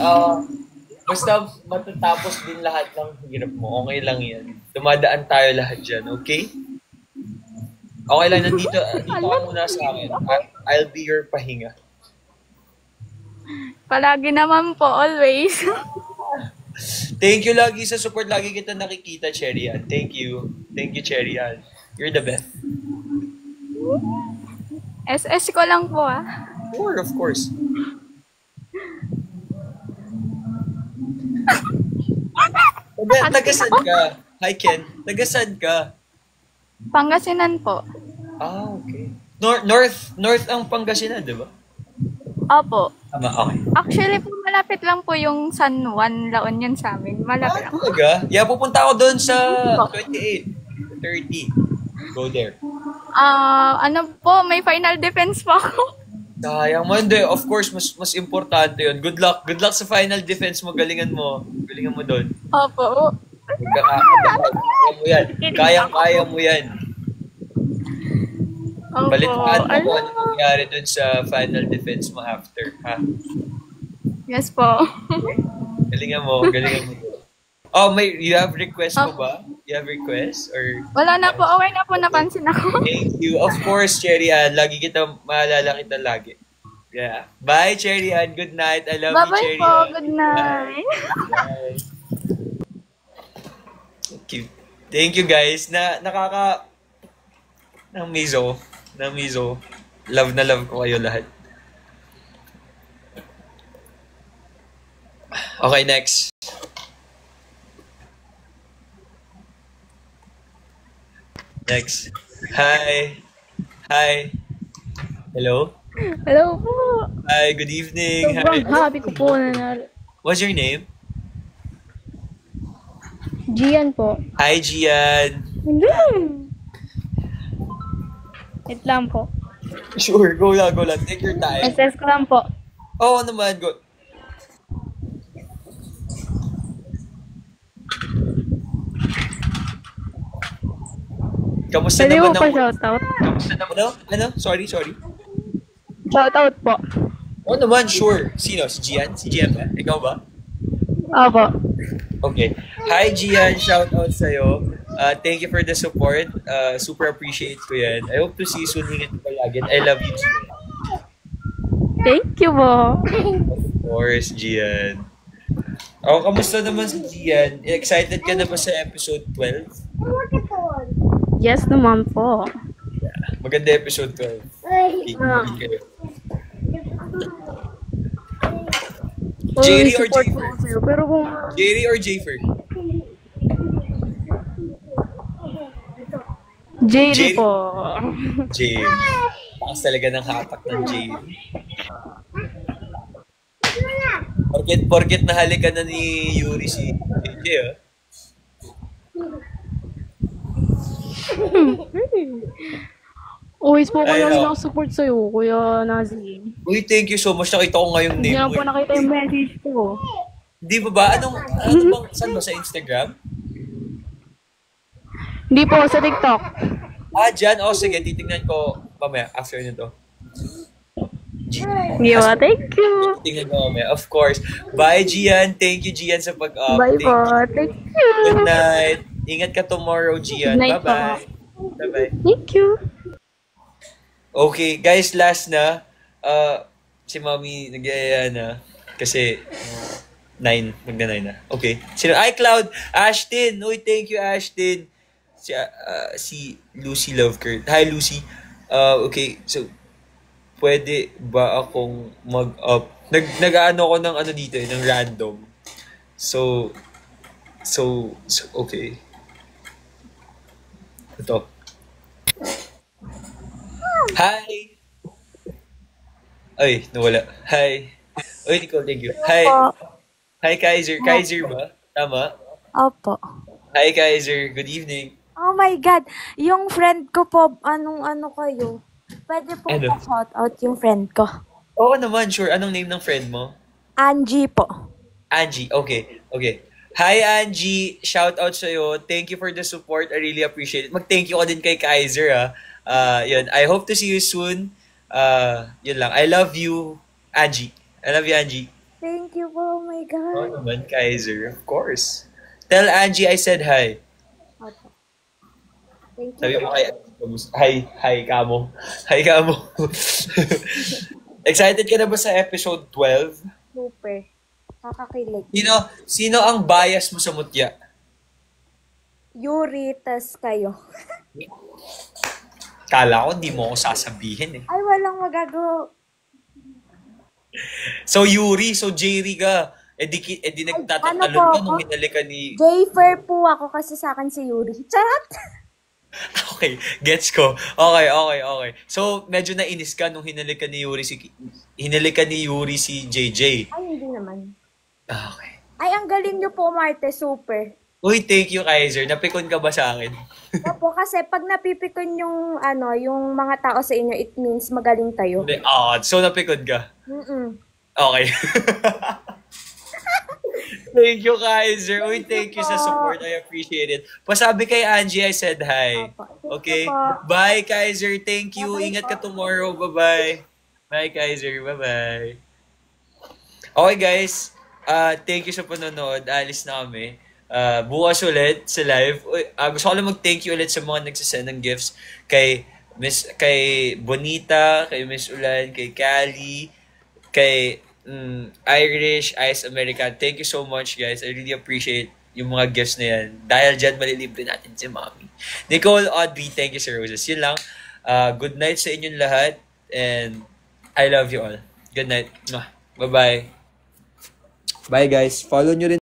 [SPEAKER 1] Basta matatapos din lahat ng hirap mo. Okay lang yan. Dumadaan tayo lahat dyan. Okay? Okay lang. Nandito ka muna sa akin. I'll be your pahinga.
[SPEAKER 6] Palagi naman po. Always.
[SPEAKER 1] Thank you lagi sa support. Lagi kita nakikita, Cherry Ann. Thank you. Thank you, Cherry Ann. You're the best.
[SPEAKER 6] SS ko lang po
[SPEAKER 1] Sure, of course. Tagasan ka? Hi, Ken. Tagasan ka?
[SPEAKER 6] Pangasinan po.
[SPEAKER 1] Okay. North ang Pangasinan, di ba?
[SPEAKER 6] Opo.
[SPEAKER 1] Tama, okay.
[SPEAKER 6] Actually po, malapit lang po yung San Juan, La Union sa amin. Malapit lang.
[SPEAKER 1] Talaga? Yeah, pupunta ako doon sa 28, 30. Go there.
[SPEAKER 6] May final defense po ako.
[SPEAKER 1] Sayang mo, hindi. Of course, mas importante yun. Good luck. Good luck sa final defense mo. Galingan mo. Galingan mo doon.
[SPEAKER 6] Opo.
[SPEAKER 1] Kaya mo yan. Kayang-kaya mo yan.
[SPEAKER 6] Opo.
[SPEAKER 1] Balitaan mo kung ano nangyari dun sa final defense mo after, ha?
[SPEAKER 6] Yes po.
[SPEAKER 1] Galingan mo. You have request mo ba? You have request? Or...
[SPEAKER 6] Wala na po. Okay na po. Napansin ako.
[SPEAKER 1] Thank you. Of course, Cherry Ann. Maalala kita lagi. Yeah. Bye, Cherry Ann. Good night. I love you, Cherry Ann.
[SPEAKER 6] Bye po. Good night.
[SPEAKER 1] Bye. Cute. Thank you, guys. Ng Mizo. Love na love ko kayo lahat. Okay, next. Next. Hi. Hi. Hello.
[SPEAKER 8] Hello po.
[SPEAKER 1] Hi, good evening. Hi.
[SPEAKER 8] Sobrang happy ko po na
[SPEAKER 1] What's your name?
[SPEAKER 8] Gian po.
[SPEAKER 1] Hi, Gian.
[SPEAKER 8] Wait lang po.
[SPEAKER 1] Sure, go lang, go lang. Take your time.
[SPEAKER 8] SS ko lang po.
[SPEAKER 1] Oo naman, go. Kamusta
[SPEAKER 8] Pwede
[SPEAKER 1] naman
[SPEAKER 8] mo pa shoutout?
[SPEAKER 1] Kamusta naman? Ano? Sorry.
[SPEAKER 8] Shoutout po.
[SPEAKER 1] Oo naman, sure. Sino? Si Gian? Si Gian ba? Ikaw ba?
[SPEAKER 8] Opo.
[SPEAKER 1] Okay. Hi, Gian. Shout out sa'yo. Thank you for the support. Super appreciate ko yan. I hope to see you soon. Ingat ka palagi. I love you, Gian.
[SPEAKER 8] Thank you po.
[SPEAKER 1] Of course, Gian. Oh, kamusta naman si Gian? Excited ka na ba sa episode 12?
[SPEAKER 8] Yes naman po.
[SPEAKER 1] Maganda episode 12. Kikinig kayo. Jerry or
[SPEAKER 8] support
[SPEAKER 1] Jafer?
[SPEAKER 8] ko sa'yo. Pero kung
[SPEAKER 1] Jerry or Jafer?
[SPEAKER 8] Jerry
[SPEAKER 1] Jerry?
[SPEAKER 8] po.
[SPEAKER 1] Jerry. Takas talaga ng hatak ng Jerry. Porket nahalikan na ni Yuri si JJ, ah.
[SPEAKER 8] Always po ko
[SPEAKER 1] Ay,
[SPEAKER 8] lang
[SPEAKER 1] no.
[SPEAKER 8] support sa'yo, Kuya Nazi.
[SPEAKER 1] Uy, thank you so much. Nakita ko nga yung
[SPEAKER 8] Hindi
[SPEAKER 1] name
[SPEAKER 8] na
[SPEAKER 1] mo.
[SPEAKER 8] po nakita yung message ko.
[SPEAKER 1] Di ba ba? Ano bang, saan ba? Sa Instagram?
[SPEAKER 8] Hindi po, sa TikTok.
[SPEAKER 1] Dyan. Oh, sige. Titignan ko mamaya after nito.
[SPEAKER 8] Yeah, thank you.
[SPEAKER 1] Tingnan ko mamaya. Of course. Bye, Gian. Thank you, Gian, sa pag-update.
[SPEAKER 8] Bye po. Thank you.
[SPEAKER 1] Good night. Ingat ka tomorrow, Gian.
[SPEAKER 8] Good night
[SPEAKER 1] Bye-bye. Bye-bye.
[SPEAKER 8] Thank you.
[SPEAKER 1] Okay, guys, last na. Si Mami nagyayaya na. Kasi 9, magna 9 na. Okay. Sino? iCloud, Ashton. Uy, thank you, Ashton. Si Lucy Lovekurt. Hi, Lucy. Okay, so pwede ba akong mag-up? Nag-ano ko ng ano dito, ng random. So, okay. Ito. Hi! Ay, nawala. Hi. Uy, Nicole, thank you. Hi. Hi, Kaiser. Kaiser ba? Tama?
[SPEAKER 9] Opo.
[SPEAKER 1] Hi, Kaiser. Good evening.
[SPEAKER 9] Oh my God. Yung friend ko po, ano kayo? Pwede po
[SPEAKER 1] Ano?
[SPEAKER 9] shout out yung friend ko.
[SPEAKER 1] Oo naman, sure. Anong name ng friend mo?
[SPEAKER 9] Angie po.
[SPEAKER 1] Angie. Okay. Hi, Angie. Shout out sa'yo. Thank you for the support. I really appreciate it. Mag-thank you ko din kay Kaiser, ha. Yun. I hope to see you soon. Yun lang. I love you, Angie. I love you, Angie.
[SPEAKER 9] Thank you po. Oh my God.
[SPEAKER 1] Oo naman, Kaiser. Of course. Tell Angie I said hi.
[SPEAKER 9] Opo. Thank
[SPEAKER 1] Sabi
[SPEAKER 9] you.
[SPEAKER 1] mo kay hi, Kamo. Hi, Kamo. Excited ka na ba sa episode 12?
[SPEAKER 9] Super. Kakakilig.
[SPEAKER 1] Sino ang bias mo sa mutya?
[SPEAKER 9] Yuri, tas kayo.
[SPEAKER 1] Kala ko hindi mo ako sasabihin eh.
[SPEAKER 9] Ay, walang magagawa.
[SPEAKER 1] So Yuri, so Jerry ka. E di nagtatatalon
[SPEAKER 9] ano po
[SPEAKER 1] ka nung
[SPEAKER 9] ako?
[SPEAKER 1] hinalikan ni...
[SPEAKER 9] Jafer po ako kasi sa akin si Yuri. Charot!
[SPEAKER 1] Okay, gets ko. Okay. So medyo nainis ka nung hinalikan ni Yuri si JJ.
[SPEAKER 9] Ay, hindi naman.
[SPEAKER 1] Okay.
[SPEAKER 9] Ay, ang galing niyo po, Marte. Super.
[SPEAKER 1] Uy, thank you, Kaiser. Napikon ka ba sa akin?
[SPEAKER 9] Opo, kasi pag napipikon yung mga tao sa inyo, it means magaling tayo.
[SPEAKER 1] Hindi. So napikon ka?
[SPEAKER 9] Mm-mm.
[SPEAKER 1] Okay. Thank you, Kaiser. Uy, thank you sa support. I appreciate it. Pasabi kay Angie, I said hi. Okay? Bye, Kaiser. Thank you. Ingat ka tomorrow. Bye-bye. Bye, Kaiser. Bye-bye. Okay, guys. Thank you sa panonood. Alis na kami. Bukas ulit sa live. Gusto ko lang mag-thank you ulit sa mga nagsasend ng gifts kay Bonita, kay Miss Ulan, kay Callie, kay Irish, Ice American. Thank you so much, guys. I really appreciate yung mga gifts na yan. Dahil dyan, malilibre natin si Mommy. Nicole, Audrey, thank you, Sir Roses. Yun lang. Good night sa inyong lahat. And I love you all. Good night. Bye-bye. Bye guys. Follow nyo rin